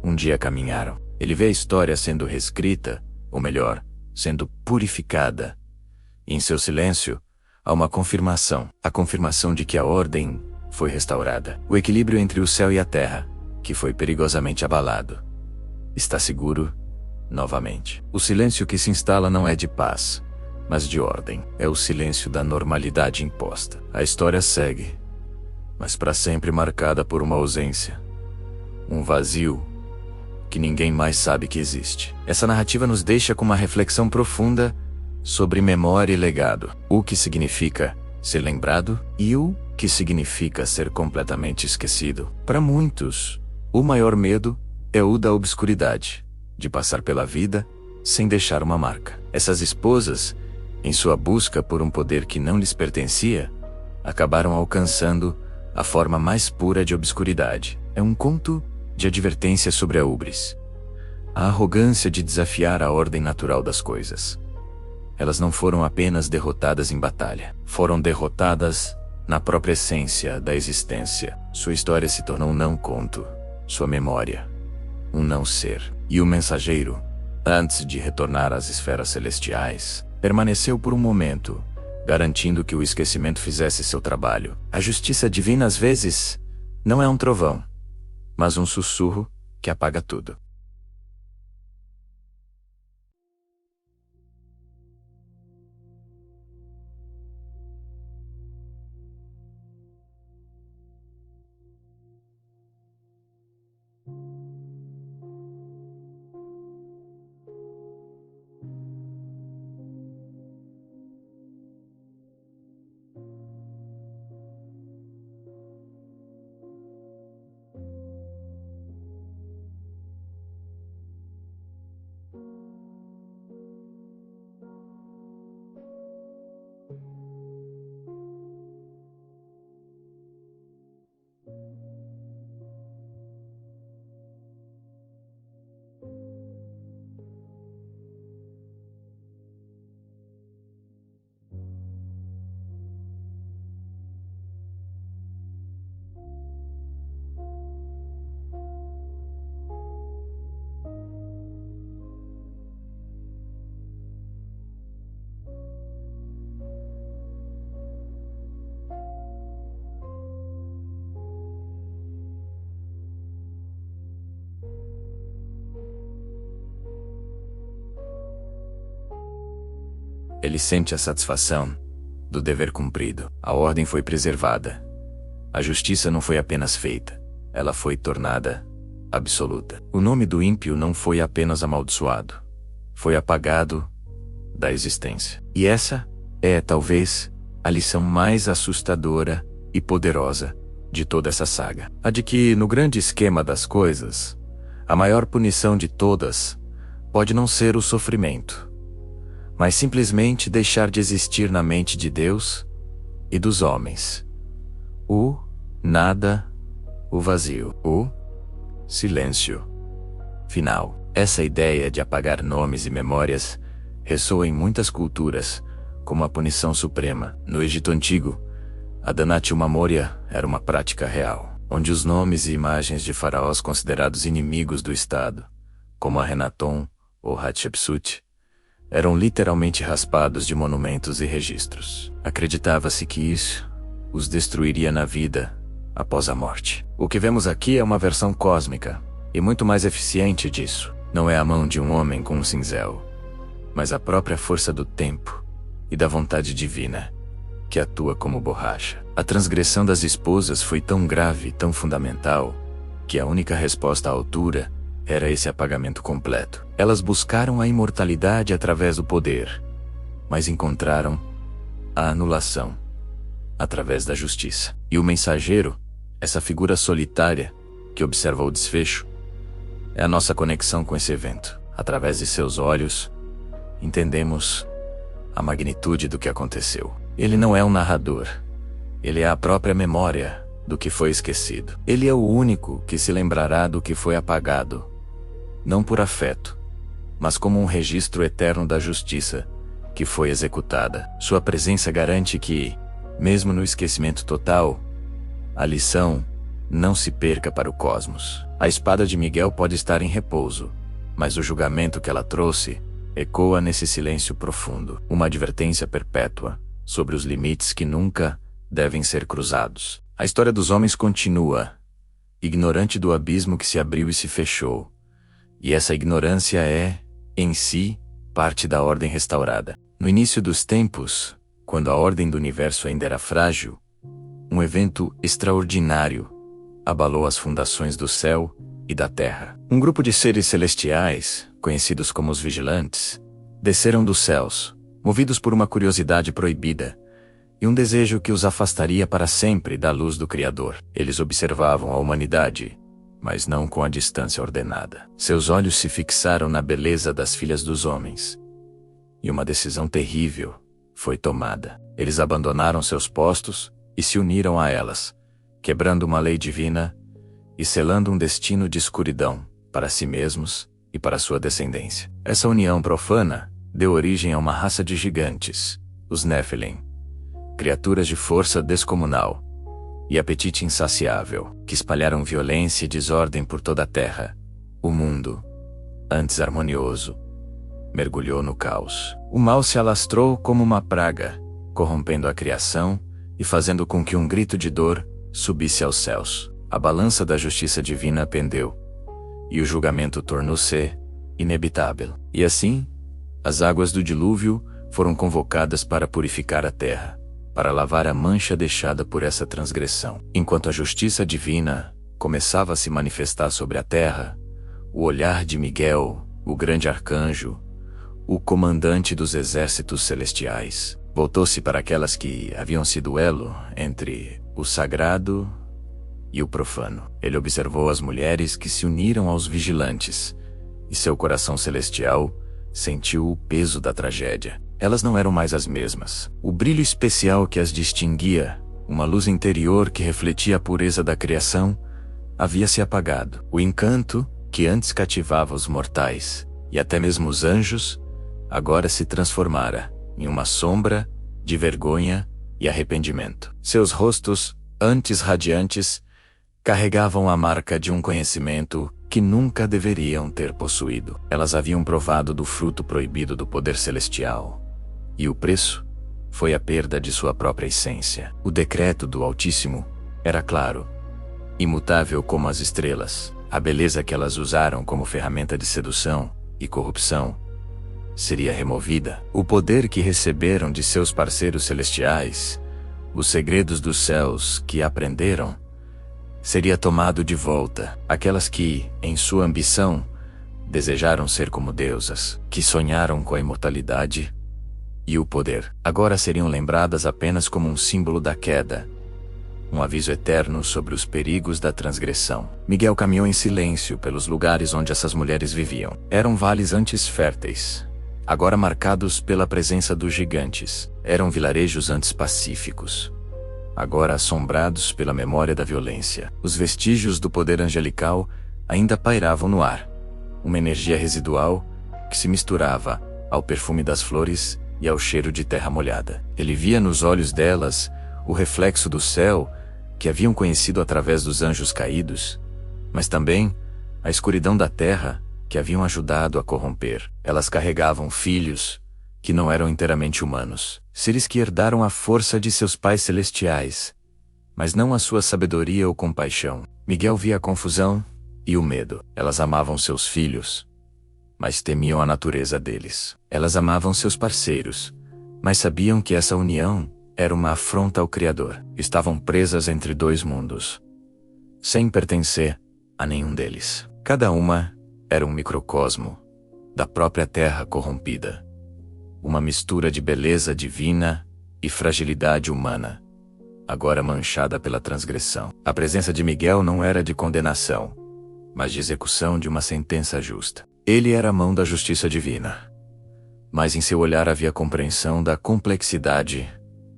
um dia caminharam. Ele vê a história sendo reescrita, ou melhor, sendo purificada. E em seu silêncio, há uma confirmação. A confirmação de que a ordem foi restaurada. O equilíbrio entre o céu e a terra, que foi perigosamente abalado, está seguro novamente. O silêncio que se instala não é de paz, mas de ordem. É o silêncio da normalidade imposta. A história segue, mas para sempre marcada por uma ausência, um vazio que ninguém mais sabe que existe. Essa narrativa nos deixa com uma reflexão profunda sobre memória e legado. O que significa ser lembrado e o que significa ser completamente esquecido. Para muitos, o maior medo é o da obscuridade, de passar pela vida sem deixar uma marca. Essas esposas, em sua busca por um poder que não lhes pertencia, acabaram alcançando a forma mais pura de obscuridade. É um conto de advertência sobre a ubris, a arrogância de desafiar a ordem natural das coisas. Elas não foram apenas derrotadas em batalha, foram derrotadas na própria essência da existência. Sua história se tornou um não-conto, sua memória, um não-ser. E o mensageiro, antes de retornar às esferas celestiais, permaneceu por um momento, garantindo que o esquecimento fizesse seu trabalho. A justiça divina às vezes não é um trovão, mas um sussurro que apaga tudo. Ele sente a satisfação do dever cumprido. A ordem foi preservada. A justiça não foi apenas feita, ela foi tornada absoluta. O nome do ímpio não foi apenas amaldiçoado, foi apagado da existência. E essa é, talvez, a lição mais assustadora e poderosa de toda essa saga. A de que, no grande esquema das coisas, a maior punição de todas pode não ser o sofrimento, mas simplesmente deixar de existir na mente de Deus e dos homens. O nada, o vazio, o silêncio final. Essa ideia de apagar nomes e memórias ressoa em muitas culturas como a punição suprema. No Egito Antigo, a Danatio Moria era uma prática real, onde os nomes e imagens de faraós considerados inimigos do Estado, como Akhenaton ou Hatshepsut, eram literalmente raspados de monumentos e registros. Acreditava-se que isso os destruiria na vida após a morte. O que vemos aqui é uma versão cósmica, e muito mais eficiente disso. Não é a mão de um homem com um cinzel, mas a própria força do tempo e da vontade divina, que atua como borracha. A transgressão das esposas foi tão grave e tão fundamental, que a única resposta à altura era esse apagamento completo. Elas buscaram a imortalidade através do poder, mas encontraram a anulação através da justiça. E o mensageiro, essa figura solitária que observa o desfecho, é a nossa conexão com esse evento. Através de seus olhos, entendemos a magnitude do que aconteceu. Ele não é um narrador, ele é a própria memória do que foi esquecido. Ele é o único que se lembrará do que foi apagado, não por afeto, mas como um registro eterno da justiça que foi executada. Sua presença garante que, mesmo no esquecimento total, a lição não se perca para o cosmos. A espada de Miguel pode estar em repouso, mas o julgamento que ela trouxe ecoa nesse silêncio profundo, uma advertência perpétua sobre os limites que nunca devem ser cruzados. A história dos homens continua, ignorante do abismo que se abriu e se fechou, e essa ignorância é, em si, parte da ordem restaurada. No início dos tempos, quando a ordem do universo ainda era frágil, um evento extraordinário abalou as fundações do céu e da terra. Um grupo de seres celestiais, conhecidos como os Vigilantes, desceram dos céus, movidos por uma curiosidade proibida e um desejo que os afastaria para sempre da luz do Criador. Eles observavam a humanidade, mas não com a distância ordenada. Seus olhos se fixaram na beleza das filhas dos homens, e uma decisão terrível foi tomada. Eles abandonaram seus postos e se uniram a elas, quebrando uma lei divina e selando um destino de escuridão para si mesmos e para sua descendência. Essa união profana deu origem a uma raça de gigantes, os Nephilim, criaturas de força descomunal e apetite insaciável, que espalharam violência e desordem por toda a terra. O mundo, antes harmonioso, mergulhou no caos. O mal se alastrou como uma praga, corrompendo a criação e fazendo com que um grito de dor subisse aos céus. A balança da justiça divina pendeu, e o julgamento tornou-se inevitável. E assim, as águas do dilúvio foram convocadas para purificar a terra, para lavar a mancha deixada por essa transgressão. Enquanto a justiça divina começava a se manifestar sobre a terra, o olhar de Miguel, o grande arcanjo, o comandante dos exércitos celestiais, voltou-se para aquelas que haviam sido o elo entre o sagrado e o profano. Ele observou as mulheres que se uniram aos vigilantes, e seu coração celestial sentiu o peso da tragédia. Elas não eram mais as mesmas. O brilho especial que as distinguia, uma luz interior que refletia a pureza da criação, havia se apagado. O encanto, que antes cativava os mortais, e até mesmo os anjos, agora se transformara em uma sombra de vergonha e arrependimento. Seus rostos, antes radiantes, carregavam a marca de um conhecimento que nunca deveriam ter possuído. Elas haviam provado do fruto proibido do poder celestial, e o preço foi a perda de sua própria essência. O decreto do Altíssimo era claro, imutável como as estrelas. A beleza que elas usaram como ferramenta de sedução e corrupção seria removida. O poder que receberam de seus parceiros celestiais, os segredos dos céus que aprenderam, seria tomado de volta. Aquelas que, em sua ambição, desejaram ser como deusas, que sonharam com a imortalidade e o poder, agora seriam lembradas apenas como um símbolo da queda, um aviso eterno sobre os perigos da transgressão. Miguel caminhou em silêncio pelos lugares onde essas mulheres viviam. Eram vales antes férteis, agora marcados pela presença dos gigantes. Eram vilarejos antes pacíficos, agora assombrados pela memória da violência. Os vestígios do poder angelical ainda pairavam no ar, uma energia residual que se misturava ao perfume das flores e ao cheiro de terra molhada. Ele via nos olhos delas o reflexo do céu que haviam conhecido através dos anjos caídos, mas também a escuridão da terra que haviam ajudado a corromper. Elas carregavam filhos que não eram inteiramente humanos, seres que herdaram a força de seus pais celestiais, mas não a sua sabedoria ou compaixão. Miguel via a confusão e o medo. Elas amavam seus filhos, mas temiam a natureza deles. Elas amavam seus parceiros, mas sabiam que essa união era uma afronta ao Criador. Estavam presas entre dois mundos, sem pertencer a nenhum deles. Cada uma era um microcosmo da própria terra corrompida, uma mistura de beleza divina e fragilidade humana, agora manchada pela transgressão. A presença de Miguel não era de condenação, mas de execução de uma sentença justa. Ele era a mão da justiça divina, mas em seu olhar havia compreensão da complexidade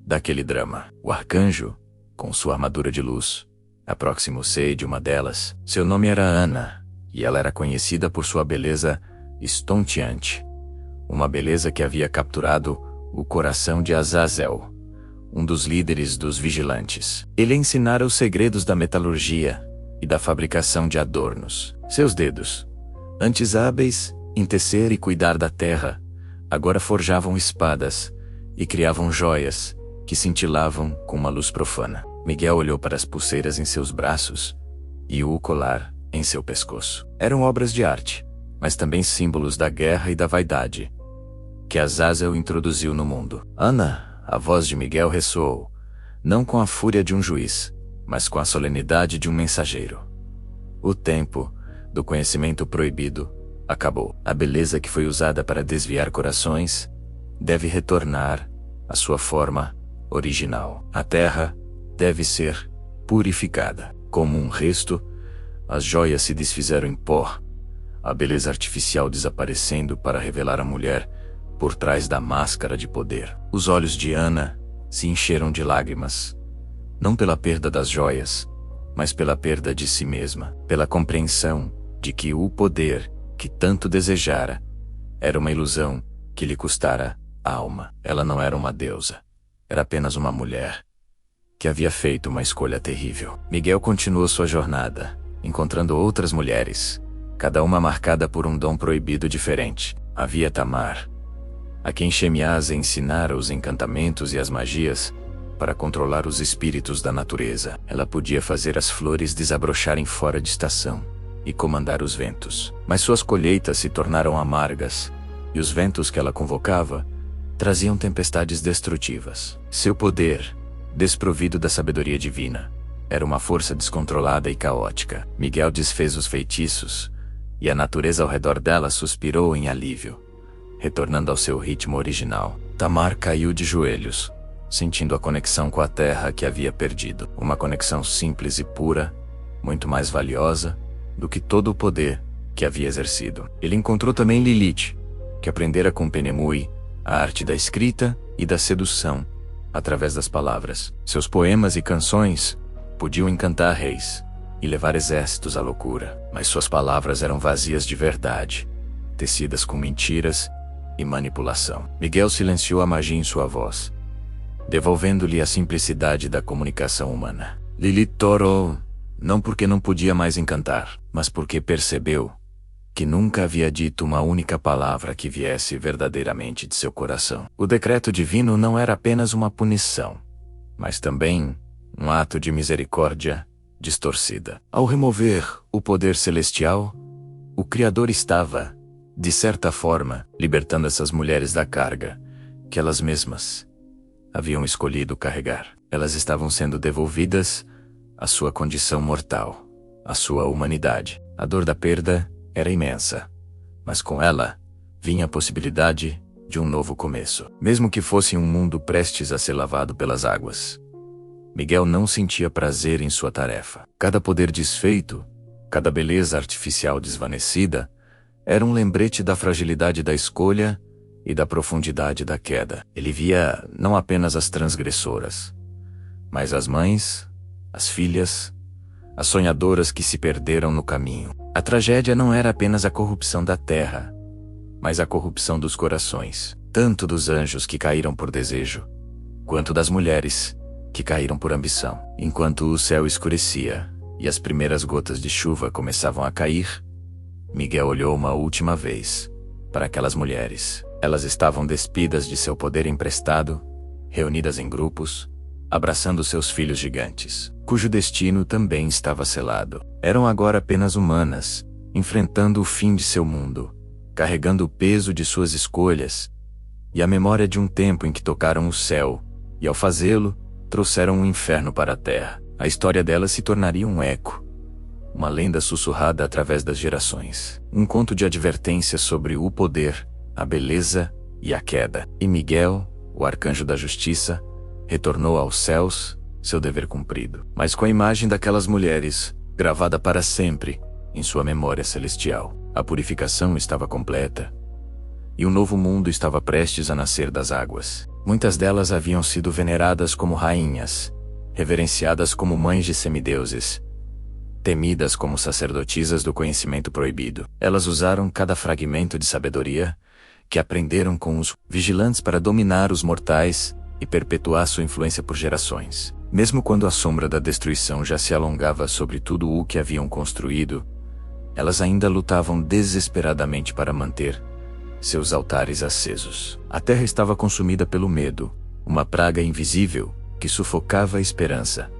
daquele drama. O arcanjo, com sua armadura de luz, aproximou-se de uma delas. Seu nome era Ana, e ela era conhecida por sua beleza estonteante, uma beleza que havia capturado o coração de Azazel, um dos líderes dos vigilantes. Ele ensinara os segredos da metalurgia e da fabricação de adornos. Seus dedos, antes hábeis em tecer e cuidar da terra, agora forjavam espadas e criavam joias que cintilavam com uma luz profana. Miguel olhou para as pulseiras em seus braços e o colar em seu pescoço. Eram obras de arte, mas também símbolos da guerra e da vaidade que Azazel introduziu no mundo. Ana, a voz de Miguel ressoou, não com a fúria de um juiz, mas com a solenidade de um mensageiro. O tempo do conhecimento proibido acabou. A beleza que foi usada para desviar corações deve retornar à sua forma original. A terra deve ser purificada. Como um resto, as joias se desfizeram em pó, a beleza artificial desaparecendo para revelar a mulher por trás da máscara de poder. Os olhos de Ana se encheram de lágrimas, não pela perda das joias, mas pela perda de si mesma, pela compreensão de que o poder que tanto desejara era uma ilusão que lhe custara a alma. Ela não era uma deusa, era apenas uma mulher que havia feito uma escolha terrível. Miguel continuou sua jornada, encontrando outras mulheres, cada uma marcada por um dom proibido diferente. Havia Tamar, a quem Shemiasa ensinara os encantamentos e as magias para controlar os espíritos da natureza. Ela podia fazer as flores desabrocharem fora de estação e comandar os ventos. Mas suas colheitas se tornaram amargas, e os ventos que ela convocava traziam tempestades destrutivas. Seu poder, desprovido da sabedoria divina, era uma força descontrolada e caótica. Miguel desfez os feitiços, e a natureza ao redor dela suspirou em alívio, retornando ao seu ritmo original. Tamar caiu de joelhos, sentindo a conexão com a terra que havia perdido. Uma conexão simples e pura, muito mais valiosa do que todo o poder que havia exercido. Ele encontrou também Lilith, que aprendera com Penemui a arte da escrita e da sedução através das palavras. Seus poemas e canções podiam encantar reis e levar exércitos à loucura, mas suas palavras eram vazias de verdade, tecidas com mentiras e manipulação. Miguel silenciou a magia em sua voz, devolvendo-lhe a simplicidade da comunicação humana. Lilith torou, não porque não podia mais encantar, mas porque percebeu que nunca havia dito uma única palavra que viesse verdadeiramente de seu coração. O decreto divino não era apenas uma punição, mas também um ato de misericórdia distorcida. Ao remover o poder celestial, o Criador estava de certa forma, libertando essas mulheres da carga que elas mesmas haviam escolhido carregar. Elas estavam sendo devolvidas à sua condição mortal, à sua humanidade. A dor da perda era imensa, mas com ela vinha a possibilidade de um novo começo. Mesmo que fosse um mundo prestes a ser lavado pelas águas, Miguel não sentia prazer em sua tarefa. Cada poder desfeito, cada beleza artificial desvanecida, era um lembrete da fragilidade da escolha e da profundidade da queda. Ele via não apenas as transgressoras, mas as mães, as filhas, as sonhadoras que se perderam no caminho. A tragédia não era apenas a corrupção da terra, mas a corrupção dos corações, tanto dos anjos que caíram por desejo, quanto das mulheres que caíram por ambição. Enquanto o céu escurecia e as primeiras gotas de chuva começavam a cair, Miguel olhou uma última vez para aquelas mulheres. Elas estavam despidas de seu poder emprestado, reunidas em grupos, abraçando seus filhos gigantes, cujo destino também estava selado. Eram agora apenas humanas, enfrentando o fim de seu mundo, carregando o peso de suas escolhas e a memória de um tempo em que tocaram o céu, e ao fazê-lo, trouxeram um inferno para a terra. A história delas se tornaria um eco, uma lenda sussurrada através das gerações, um conto de advertência sobre o poder, a beleza e a queda. E Miguel, o arcanjo da justiça, retornou aos céus, seu dever cumprido, mas com a imagem daquelas mulheres, gravada para sempre em sua memória celestial. A purificação estava completa, e um novo mundo estava prestes a nascer das águas. Muitas delas haviam sido veneradas como rainhas, reverenciadas como mães de semideuses, temidas como sacerdotisas do conhecimento proibido. Elas usaram cada fragmento de sabedoria que aprenderam com os vigilantes para dominar os mortais e perpetuar sua influência por gerações. Mesmo quando a sombra da destruição já se alongava sobre tudo o que haviam construído, elas ainda lutavam desesperadamente para manter seus altares acesos. A terra estava consumida pelo medo, uma praga invisível que sufocava a esperança.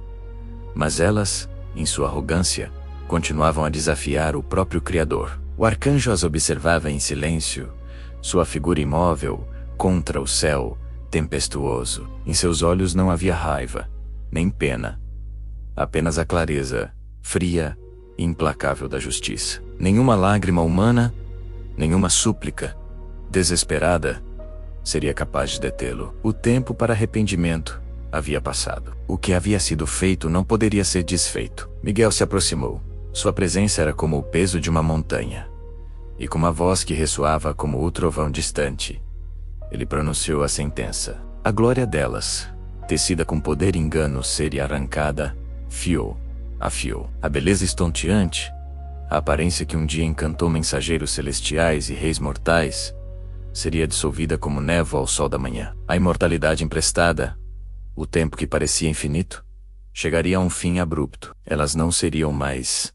Mas elas, em sua arrogância, continuavam a desafiar o próprio Criador. O arcanjo as observava em silêncio, sua figura imóvel contra o céu tempestuoso. Em seus olhos não havia raiva, nem pena, apenas a clareza fria e implacável da justiça. Nenhuma lágrima humana, nenhuma súplica desesperada seria capaz de detê-lo. O tempo para arrependimento havia passado. O que havia sido feito não poderia ser desfeito. Miguel se aproximou. Sua presença era como o peso de uma montanha, e com uma voz que ressoava como o trovão distante, ele pronunciou a sentença. A glória delas, tecida com poder e engano, seria arrancada, fio a fio. A beleza estonteante, a aparência que um dia encantou mensageiros celestiais e reis mortais, seria dissolvida como névoa ao sol da manhã. A imortalidade emprestada, o tempo que parecia infinito, chegaria a um fim abrupto. Elas não seriam mais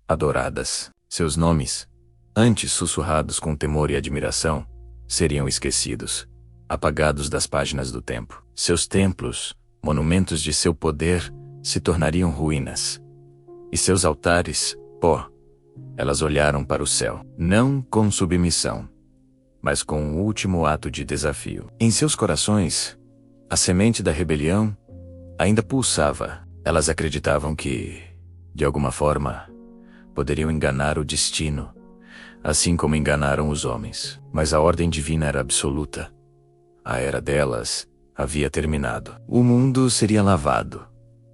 adoradas. Seus nomes, antes sussurrados com temor e admiração, seriam esquecidos, apagados das páginas do tempo. Seus templos, monumentos de seu poder, se tornariam ruínas. E seus altares, pó. Elas olharam para o céu, não com submissão, mas com um último ato de desafio. Em seus corações, a semente da rebelião ainda pulsava. Elas acreditavam que, de alguma forma, poderiam enganar o destino, assim como enganaram os homens. Mas a ordem divina era absoluta. A era delas havia terminado. O mundo seria lavado,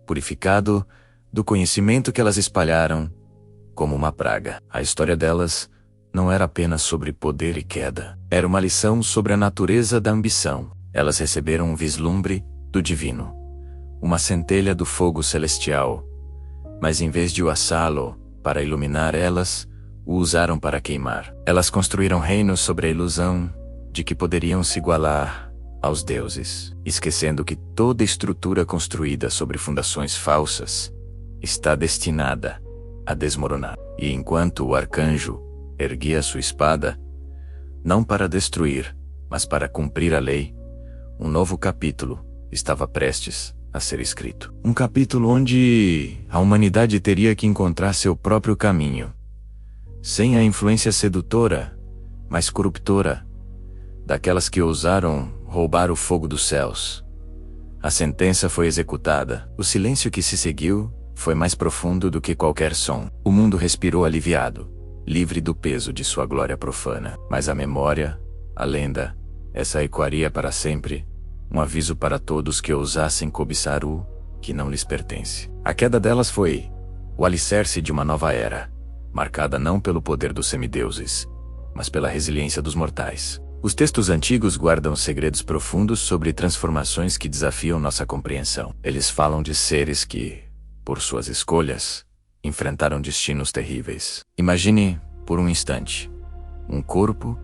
purificado do conhecimento que elas espalharam como uma praga. A história delas não era apenas sobre poder e queda. Era uma lição sobre a natureza da ambição. Elas receberam um vislumbre do divino, uma centelha do fogo celestial, mas em vez de o assá-lo para iluminar elas, o usaram para queimar. Elas construíram reinos sobre a ilusão de que poderiam se igualar aos deuses, esquecendo que toda estrutura construída sobre fundações falsas está destinada a desmoronar. E enquanto o arcanjo erguia sua espada, não para destruir, mas para cumprir a lei, um novo capítulo estava prestes a ser escrito. Um capítulo onde a humanidade teria que encontrar seu próprio caminho, sem a influência sedutora mais corruptora, daquelas que ousaram roubar o fogo dos céus. A sentença foi executada. O silêncio que se seguiu foi mais profundo do que qualquer som. O mundo respirou aliviado, livre do peso de sua glória profana. Mas a memória, a lenda, essa ecoaria para sempre, um aviso para todos que ousassem cobiçar o que não lhes pertence. A queda delas foi o alicerce de uma nova era, marcada não pelo poder dos semideuses, mas pela resiliência dos mortais. Os textos antigos guardam segredos profundos sobre transformações que desafiam nossa compreensão. Eles falam de seres que, por suas escolhas, enfrentaram destinos terríveis. Imagine, por um instante, um corpo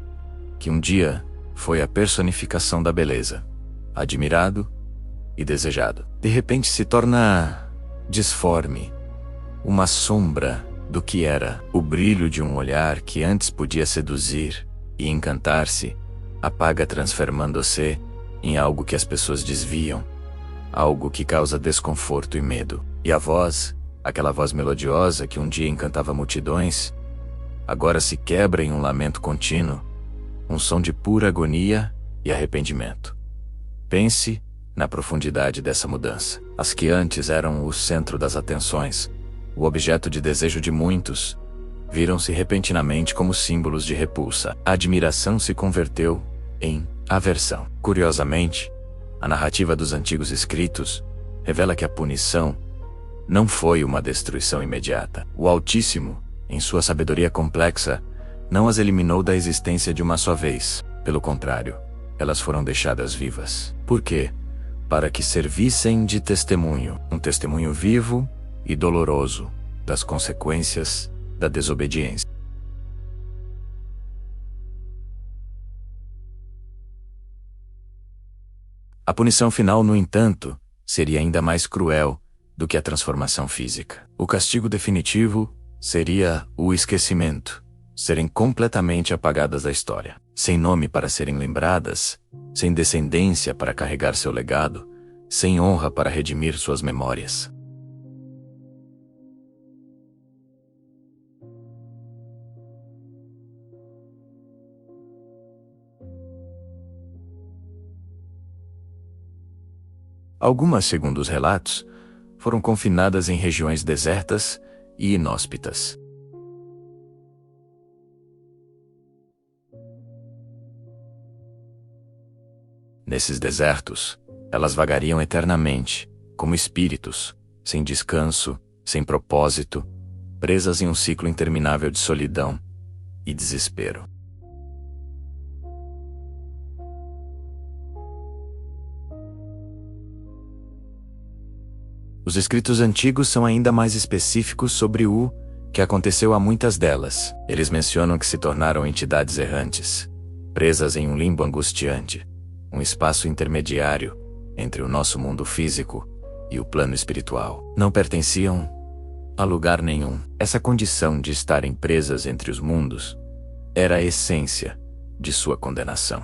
que um dia foi a personificação da beleza, admirado e desejado. De repente se torna disforme, uma sombra do que era. O brilho de um olhar que antes podia seduzir e encantar-se apaga, transformando-se em algo que as pessoas desviam, algo que causa desconforto e medo. E a voz, aquela voz melodiosa que um dia encantava multidões, agora se quebra em um lamento contínuo, um som de pura agonia e arrependimento. Pense na profundidade dessa mudança. As que antes eram o centro das atenções, o objeto de desejo de muitos, viram-se repentinamente como símbolos de repulsa. A admiração se converteu em aversão. Curiosamente, a narrativa dos antigos escritos revela que a punição não foi uma destruição imediata. O Altíssimo, em sua sabedoria complexa, não as eliminou da existência de uma só vez. Pelo contrário, elas foram deixadas vivas. Por quê? Para que servissem de testemunho, um testemunho vivo e doloroso das consequências da desobediência. A punição final, no entanto, seria ainda mais cruel do que a transformação física. O castigo definitivo seria o esquecimento, serem completamente apagadas da história, sem nome para serem lembradas, sem descendência para carregar seu legado, sem honra para redimir suas memórias. Algumas, segundo os relatos, foram confinadas em regiões desertas e inóspitas. Nesses desertos, elas vagariam eternamente, como espíritos, sem descanso, sem propósito, presas em um ciclo interminável de solidão e desespero. Os escritos antigos são ainda mais específicos sobre o que aconteceu a muitas delas. Eles mencionam que se tornaram entidades errantes, presas em um limbo angustiante, um espaço intermediário entre o nosso mundo físico e o plano espiritual. Não pertenciam a lugar nenhum. Essa condição de estarem presas entre os mundos era a essência de sua condenação.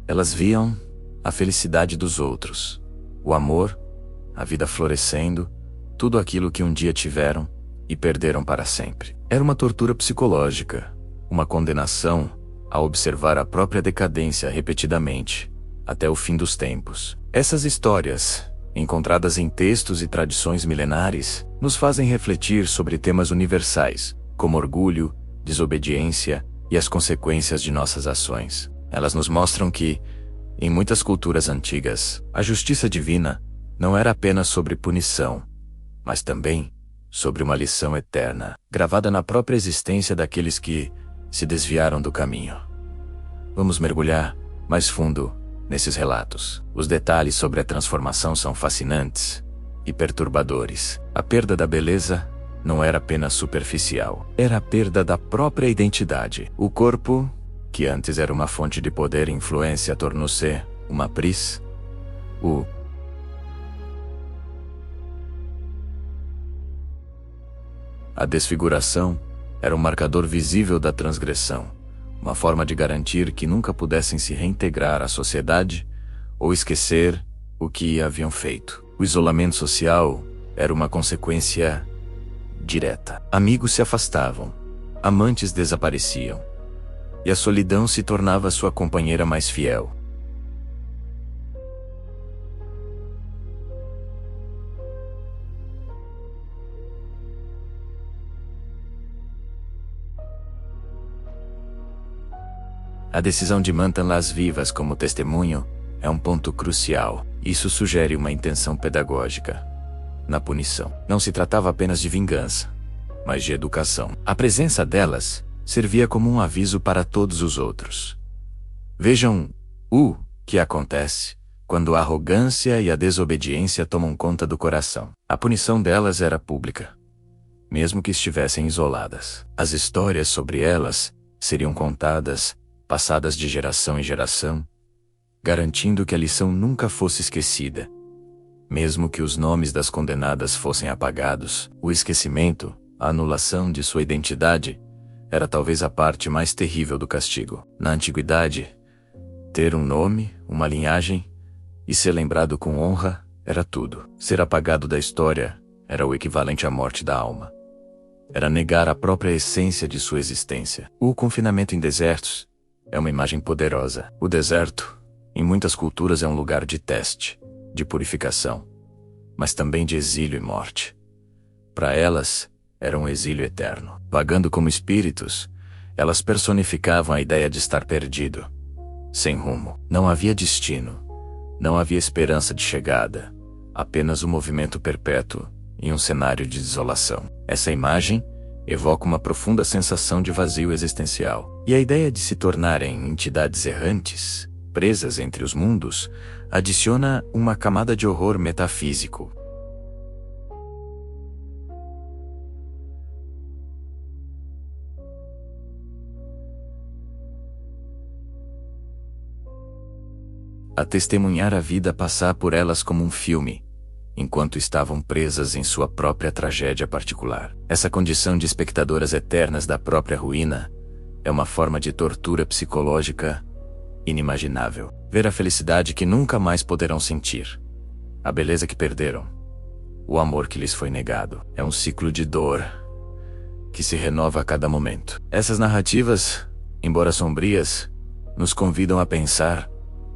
Elas viam a felicidade dos outros, o amor, a vida florescendo, tudo aquilo que um dia tiveram e perderam para sempre. Era uma tortura psicológica, uma condenação a observar a própria decadência repetidamente, até o fim dos tempos. Essas histórias, encontradas em textos e tradições milenares, nos fazem refletir sobre temas universais, como orgulho, desobediência e as consequências de nossas ações. Elas nos mostram que, em muitas culturas antigas, a justiça divina não era apenas sobre punição, mas também sobre uma lição eterna, gravada na própria existência daqueles que se desviaram do caminho. Vamos mergulhar mais fundo nesses relatos. Os detalhes sobre a transformação são fascinantes e perturbadores. A perda da beleza não era apenas superficial, era a perda da própria identidade. O corpo, que antes era uma fonte de poder e influência, tornou-se uma pris. A desfiguração era um marcador visível da transgressão, uma forma de garantir que nunca pudessem se reintegrar à sociedade ou esquecer o que haviam feito. O isolamento social era uma consequência direta. Amigos se afastavam, amantes desapareciam, e a solidão se tornava sua companheira mais fiel. A decisão de mantê-las vivas como testemunho é um ponto crucial. Isso sugere uma intenção pedagógica na punição. Não se tratava apenas de vingança, mas de educação. A presença delas servia como um aviso para todos os outros. Vejam o que acontece quando a arrogância e a desobediência tomam conta do coração. A punição delas era pública, mesmo que estivessem isoladas. As histórias sobre elas seriam contadas, passadas de geração em geração, garantindo que a lição nunca fosse esquecida. Mesmo que os nomes das condenadas fossem apagados, o esquecimento, a anulação de sua identidade, era talvez a parte mais terrível do castigo. Na antiguidade, ter um nome, uma linhagem e ser lembrado com honra era tudo. Ser apagado da história era o equivalente à morte da alma. Era negar a própria essência de sua existência. O confinamento em desertos é uma imagem poderosa. O deserto, em muitas culturas, é um lugar de teste, de purificação, mas também de exílio e morte. Para elas, era um exílio eterno. Vagando como espíritos, elas personificavam a ideia de estar perdido, sem rumo. Não havia destino, não havia esperança de chegada, apenas um movimento perpétuo em um cenário de desolação. Essa imagem evoca uma profunda sensação de vazio existencial. E a ideia de se tornarem entidades errantes, presas entre os mundos, adiciona uma camada de horror metafísico. A testemunhar a vida passar por elas como um filme, enquanto estavam presas em sua própria tragédia particular. Essa condição de espectadoras eternas da própria ruína é uma forma de tortura psicológica inimaginável. Ver a felicidade que nunca mais poderão sentir, a beleza que perderam, o amor que lhes foi negado, é um ciclo de dor que se renova a cada momento. Essas narrativas, embora sombrias, nos convidam a pensar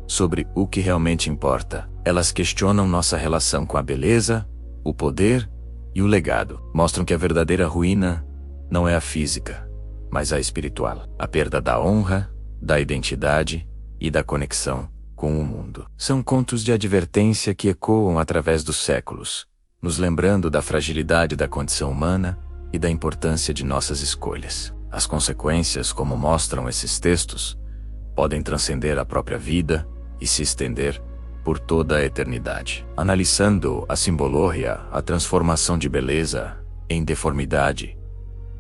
sobre o que realmente importa. Elas questionam nossa relação com a beleza, o poder e o legado. Mostram que a verdadeira ruína não é a física, mas a espiritual. A perda da honra, da identidade e da conexão com o mundo. São contos de advertência que ecoam através dos séculos, nos lembrando da fragilidade da condição humana e da importância de nossas escolhas. As consequências, como mostram esses textos, podem transcender a própria vida e se estender por toda a eternidade. Analisando a simbologia, a transformação de beleza em deformidade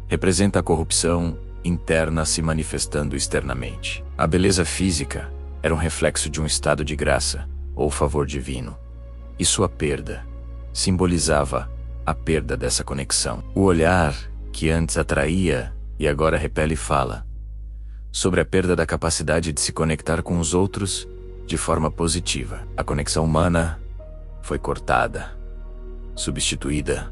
representa a corrupção interna se manifestando externamente. A beleza física era um reflexo de um estado de graça ou favor divino, e sua perda simbolizava a perda dessa conexão. O olhar, que antes atraía e agora repele, fala sobre a perda da capacidade de se conectar com os outros de forma positiva. A conexão humana foi cortada, substituída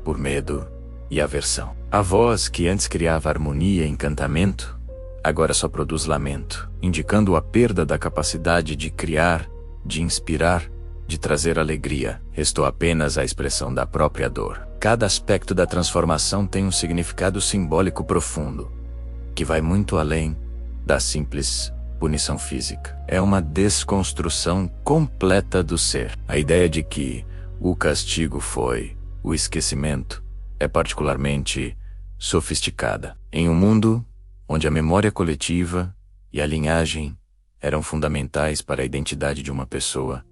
por medo e aversão. A voz que antes criava harmonia e encantamento, agora só produz lamento, indicando a perda da capacidade de criar, de inspirar, de trazer alegria. Restou apenas a expressão da própria dor. Cada aspecto da transformação tem um significado simbólico profundo, que vai muito além da simples punição física. É uma desconstrução completa do ser. A ideia de que o castigo foi o esquecimento é particularmente sofisticada. Em um mundo onde a memória coletiva e a linhagem eram fundamentais para a identidade de uma pessoa,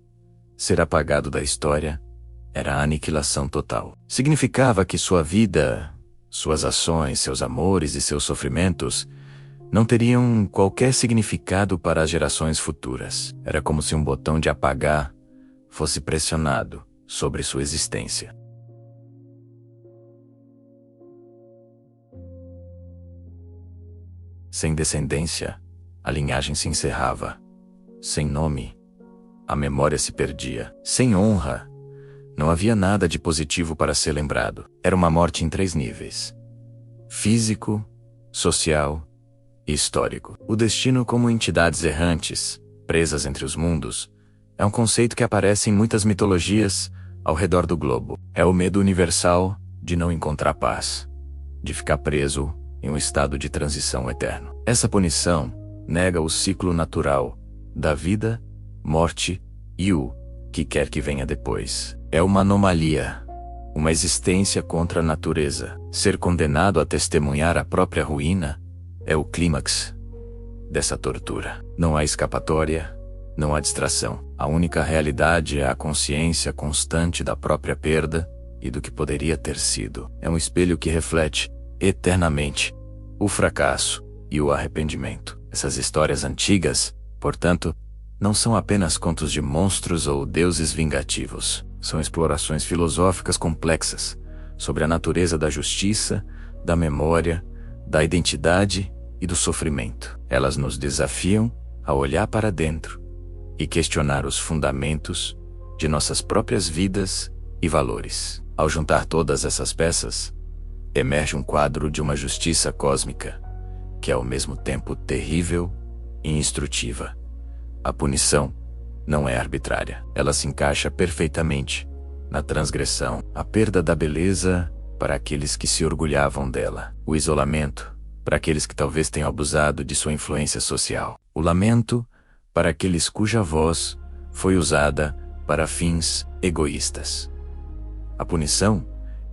ser apagado da história era a aniquilação total. Significava que sua vida, suas ações, seus amores e seus sofrimentos não teriam qualquer significado para as gerações futuras. Era como se um botão de apagar fosse pressionado sobre sua existência. Sem descendência, a linhagem se encerrava. Sem nome, a memória se perdia. Sem honra, não havia nada de positivo para ser lembrado. Era uma morte em 3 níveis: físico, social e histórico. O destino como entidades errantes, presas entre os mundos, é um conceito que aparece em muitas mitologias ao redor do globo. É o medo universal de não encontrar paz, de ficar preso em um estado de transição eterno. Essa punição nega o ciclo natural da vida, morte e o que quer que venha depois. É uma anomalia, uma existência contra a natureza. Ser condenado a testemunhar a própria ruína é o clímax dessa tortura. Não há escapatória, não há distração. A única realidade é a consciência constante da própria perda e do que poderia ter sido. É um espelho que reflete eternamente o fracasso e o arrependimento. Essas histórias antigas, portanto, não são apenas contos de monstros ou deuses vingativos. São explorações filosóficas complexas sobre a natureza da justiça, da memória, da identidade e do sofrimento. Elas nos desafiam a olhar para dentro e questionar os fundamentos de nossas próprias vidas e valores. Ao juntar todas essas peças, emerge um quadro de uma justiça cósmica, que é ao mesmo tempo terrível e instrutiva. A punição não é arbitrária. Ela se encaixa perfeitamente na transgressão. A perda da beleza para aqueles que se orgulhavam dela. O isolamento para aqueles que talvez tenham abusado de sua influência social. O lamento para aqueles cuja voz foi usada para fins egoístas. A punição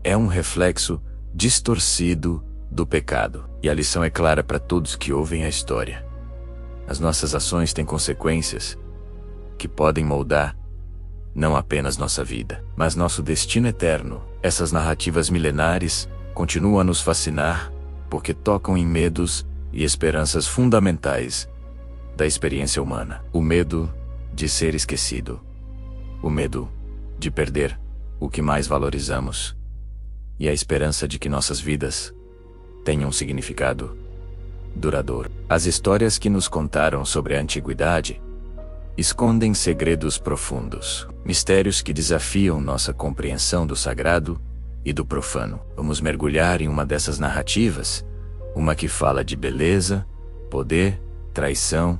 é um reflexo distorcido do pecado. E a lição é clara para todos que ouvem a história. As nossas ações têm consequências que podem moldar não apenas nossa vida, mas nosso destino eterno. Essas narrativas milenares continuam a nos fascinar porque tocam em medos e esperanças fundamentais da experiência humana. O medo de ser esquecido. O medo de perder o que mais valorizamos. E a esperança de que nossas vidas tenham um significado duradouro. As histórias que nos contaram sobre a antiguidade escondem segredos profundos, mistérios que desafiam nossa compreensão do sagrado e do profano. Vamos mergulhar em uma dessas narrativas, uma que fala de beleza, poder, traição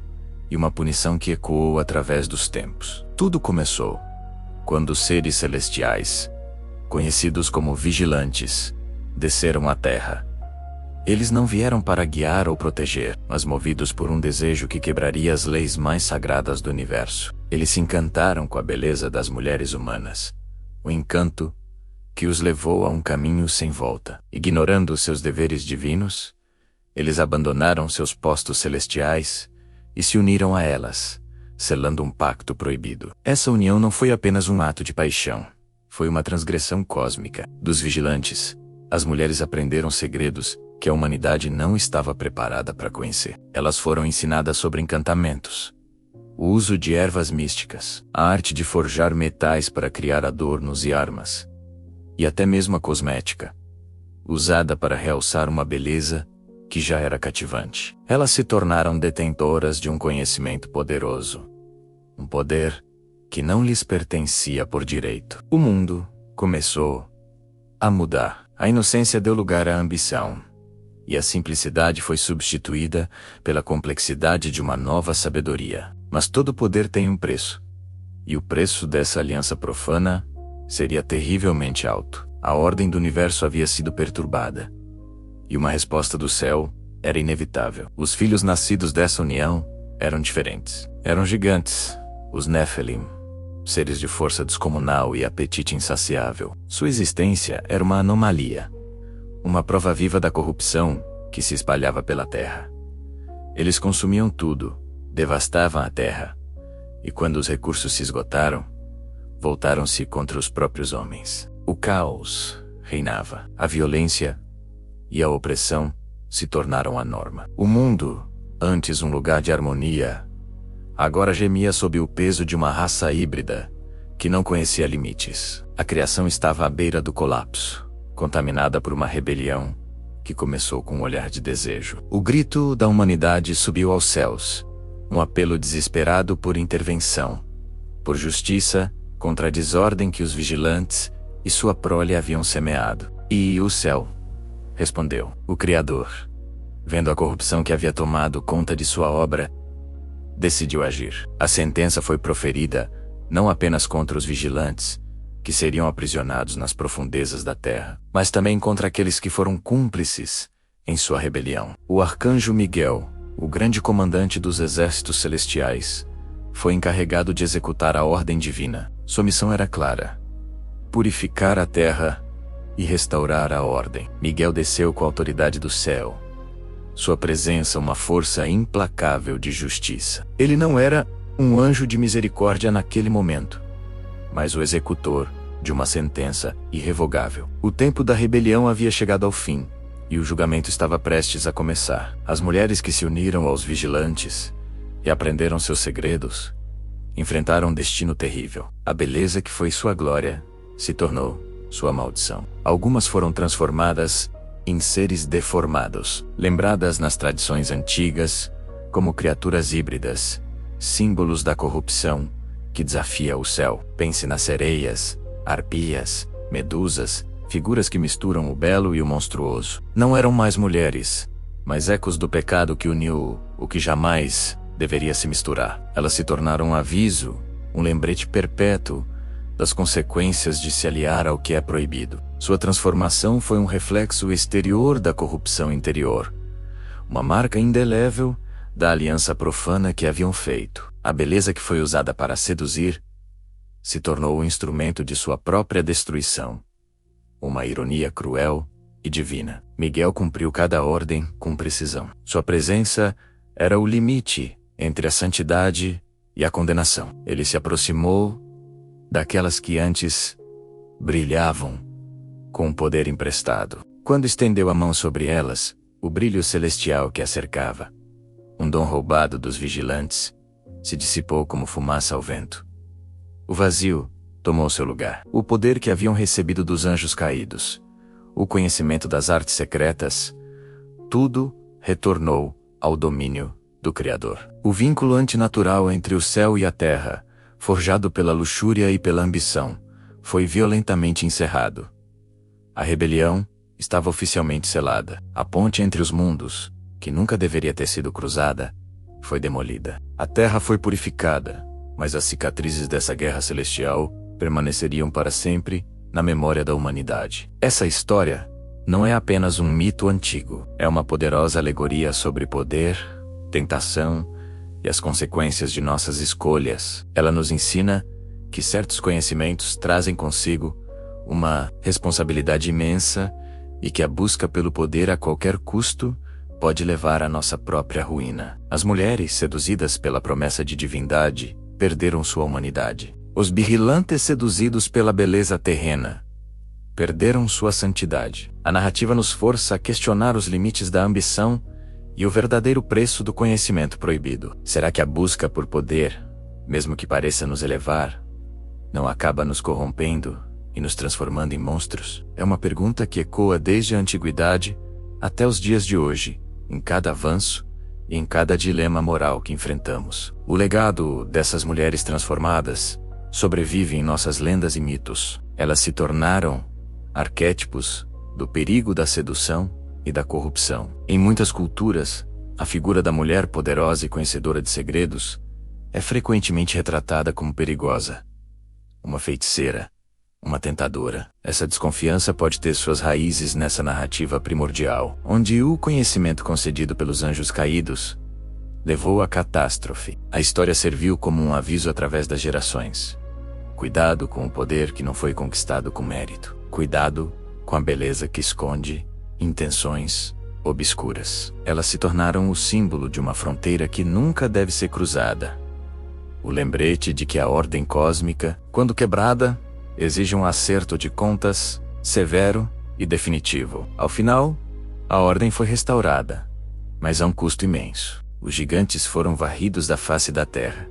e uma punição que ecoou através dos tempos. Tudo começou quando os seres celestiais, conhecidos como vigilantes, desceram à Terra. Eles não vieram para guiar ou proteger, mas movidos por um desejo que quebraria as leis mais sagradas do universo. Eles se encantaram com a beleza das mulheres humanas, o encanto que os levou a um caminho sem volta. Ignorando seus deveres divinos, eles abandonaram seus postos celestiais e se uniram a elas, selando um pacto proibido. Essa união não foi apenas um ato de paixão, foi uma transgressão cósmica. Dos vigilantes, as mulheres aprenderam segredos que a humanidade não estava preparada para conhecer. Elas foram ensinadas sobre encantamentos, o uso de ervas místicas, a arte de forjar metais para criar adornos e armas, e até mesmo a cosmética, usada para realçar uma beleza que já era cativante. Elas se tornaram detentoras de um conhecimento poderoso, um poder que não lhes pertencia por direito. O mundo começou a mudar. A inocência deu lugar à ambição, e a simplicidade foi substituída pela complexidade de uma nova sabedoria. Mas todo poder tem um preço, e o preço dessa aliança profana seria terrivelmente alto. A ordem do universo havia sido perturbada, e uma resposta do céu era inevitável. Os filhos nascidos dessa união eram diferentes. Eram gigantes, os Nephilim, seres de força descomunal e apetite insaciável. Sua existência era uma anomalia, uma prova viva da corrupção que se espalhava pela terra. Eles consumiam tudo, devastavam a terra, e quando os recursos se esgotaram, voltaram-se contra os próprios homens. O caos reinava. A violência e a opressão se tornaram a norma. O mundo, antes um lugar de harmonia, agora gemia sob o peso de uma raça híbrida que não conhecia limites. A criação estava à beira do colapso, contaminada por uma rebelião que começou com um olhar de desejo. O grito da humanidade subiu aos céus, um apelo desesperado por intervenção. por justiça, contra a desordem que os vigilantes e sua prole haviam semeado. E o céu, respondeu o Criador, vendo a corrupção que havia tomado conta de sua obra, decidiu agir. A sentença foi proferida não apenas contra os vigilantes, que seriam aprisionados nas profundezas da terra, mas também contra aqueles que foram cúmplices em sua rebelião. O arcanjo Miguel, o grande comandante dos exércitos celestiais, foi encarregado de executar a ordem divina. Sua missão era clara: purificar a terra e restaurar a ordem. Miguel desceu com a autoridade do céu, sua presença uma força implacável de justiça. Ele não era um anjo de misericórdia naquele momento, mas o executor de uma sentença irrevogável. O tempo da rebelião havia chegado ao fim, e o julgamento estava prestes a começar. As mulheres que se uniram aos vigilantes e aprenderam seus segredos enfrentaram um destino terrível. A beleza que foi sua glória se tornou sua maldição. Algumas foram transformadas em seres deformados, lembradas nas tradições antigas como criaturas híbridas, símbolos da corrupção que desafia o céu. Pense nas sereias, arpias, medusas, figuras que misturam o belo e o monstruoso. Não eram mais mulheres, mas ecos do pecado que uniu o que jamais deveria se misturar. Elas se tornaram um aviso, um lembrete perpétuo das consequências de se aliar ao que é proibido. Sua transformação foi um reflexo exterior da corrupção interior, uma marca indelével da aliança profana que haviam feito. A beleza que foi usada para seduzir se tornou o instrumento de sua própria destruição. Uma ironia cruel e divina. Miguel cumpriu cada ordem com precisão. Sua presença era o limite entre a santidade e a condenação. Ele se aproximou daquelas que antes brilhavam com o poder emprestado. Quando estendeu a mão sobre elas, o brilho celestial que a cercava, um dom roubado dos vigilantes, se dissipou como fumaça ao vento. O vazio tomou seu lugar. O poder que haviam recebido dos anjos caídos, o conhecimento das artes secretas, tudo retornou ao domínio do Criador. O vínculo antinatural entre o céu e a terra, forjado pela luxúria e pela ambição, foi violentamente encerrado. A rebelião estava oficialmente selada. A ponte entre os mundos, que nunca deveria ter sido cruzada, foi demolida. A terra foi purificada, mas as cicatrizes dessa guerra celestial permaneceriam para sempre na memória da humanidade. Essa história não é apenas um mito antigo, é uma poderosa alegoria sobre poder, tentação e as consequências de nossas escolhas. Ela nos ensina que certos conhecimentos trazem consigo uma responsabilidade imensa e que a busca pelo poder a qualquer custo pode levar à nossa própria ruína. As mulheres, seduzidas pela promessa de divindade, perderam sua humanidade. Os vigilantes, seduzidos pela beleza terrena, perderam sua santidade. A narrativa nos força a questionar os limites da ambição e o verdadeiro preço do conhecimento proibido. Será que a busca por poder, mesmo que pareça nos elevar, não acaba nos corrompendo e nos transformando em monstros? É uma pergunta que ecoa desde a antiguidade até os dias de hoje, em cada avanço e em cada dilema moral que enfrentamos. O legado dessas mulheres transformadas sobrevive em nossas lendas e mitos. Elas se tornaram arquétipos do perigo da sedução e da corrupção. Em muitas culturas, a figura da mulher poderosa e conhecedora de segredos é frequentemente retratada como perigosa, uma feiticeira, uma tentadora. Essa desconfiança pode ter suas raízes nessa narrativa primordial, onde o conhecimento concedido pelos anjos caídos levou à catástrofe. A história serviu como um aviso através das gerações. Cuidado com o poder que não foi conquistado com mérito. Cuidado com a beleza que esconde intenções obscuras. Elas se tornaram o símbolo de uma fronteira que nunca deve ser cruzada. O lembrete de que a ordem cósmica, quando quebrada, exige um acerto de contas severo e definitivo. Ao final, a ordem foi restaurada, mas a um custo imenso. Os gigantes foram varridos da face da terra.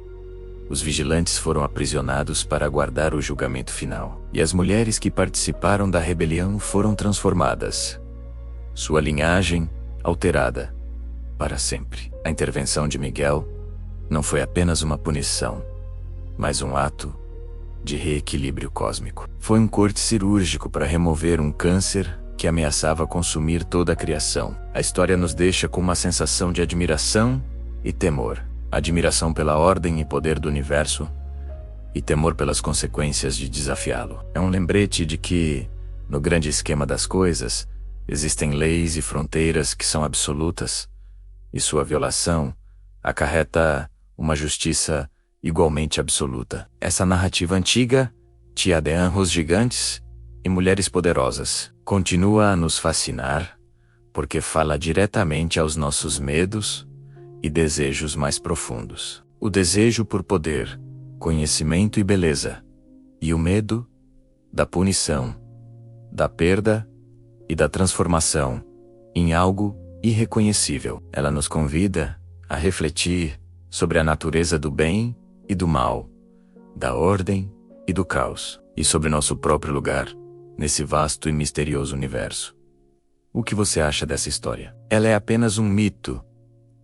Os vigilantes foram aprisionados para aguardar o julgamento final. E as mulheres que participaram da rebelião foram transformadas. Sua linhagem alterada para sempre. A intervenção de Miguel não foi apenas uma punição, mas um ato de reequilíbrio cósmico. Foi um corte cirúrgico para remover um câncer que ameaçava consumir toda a criação. A história nos deixa com uma sensação de admiração e temor. Admiração pela ordem e poder do universo e temor pelas consequências de desafiá-lo. É um lembrete de que, no grande esquema das coisas, existem leis e fronteiras que são absolutas, e sua violação acarreta uma justiça igualmente absoluta. Essa narrativa antiga, Tia de Anjos Gigantes e Mulheres Poderosas, continua a nos fascinar, porque fala diretamente aos nossos medos e desejos mais profundos. O desejo por poder, conhecimento e beleza, e o medo da punição, da perda e da transformação em algo irreconhecível. Ela nos convida a refletir sobre a natureza do bem e do mal, da ordem e do caos, e sobre nosso próprio lugar nesse vasto e misterioso universo. O que você acha dessa história? Ela é apenas um mito?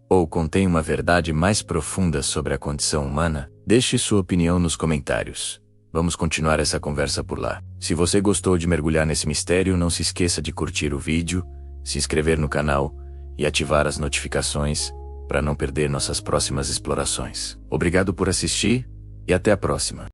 Ou contém uma verdade mais profunda sobre a condição humana? Deixe sua opinião nos comentários. Vamos continuar essa conversa por lá. Se você gostou de mergulhar nesse mistério, não se esqueça de curtir o vídeo, se inscrever no canal e ativar as notificações para não perder nossas próximas explorações. Obrigado por assistir e até a próxima.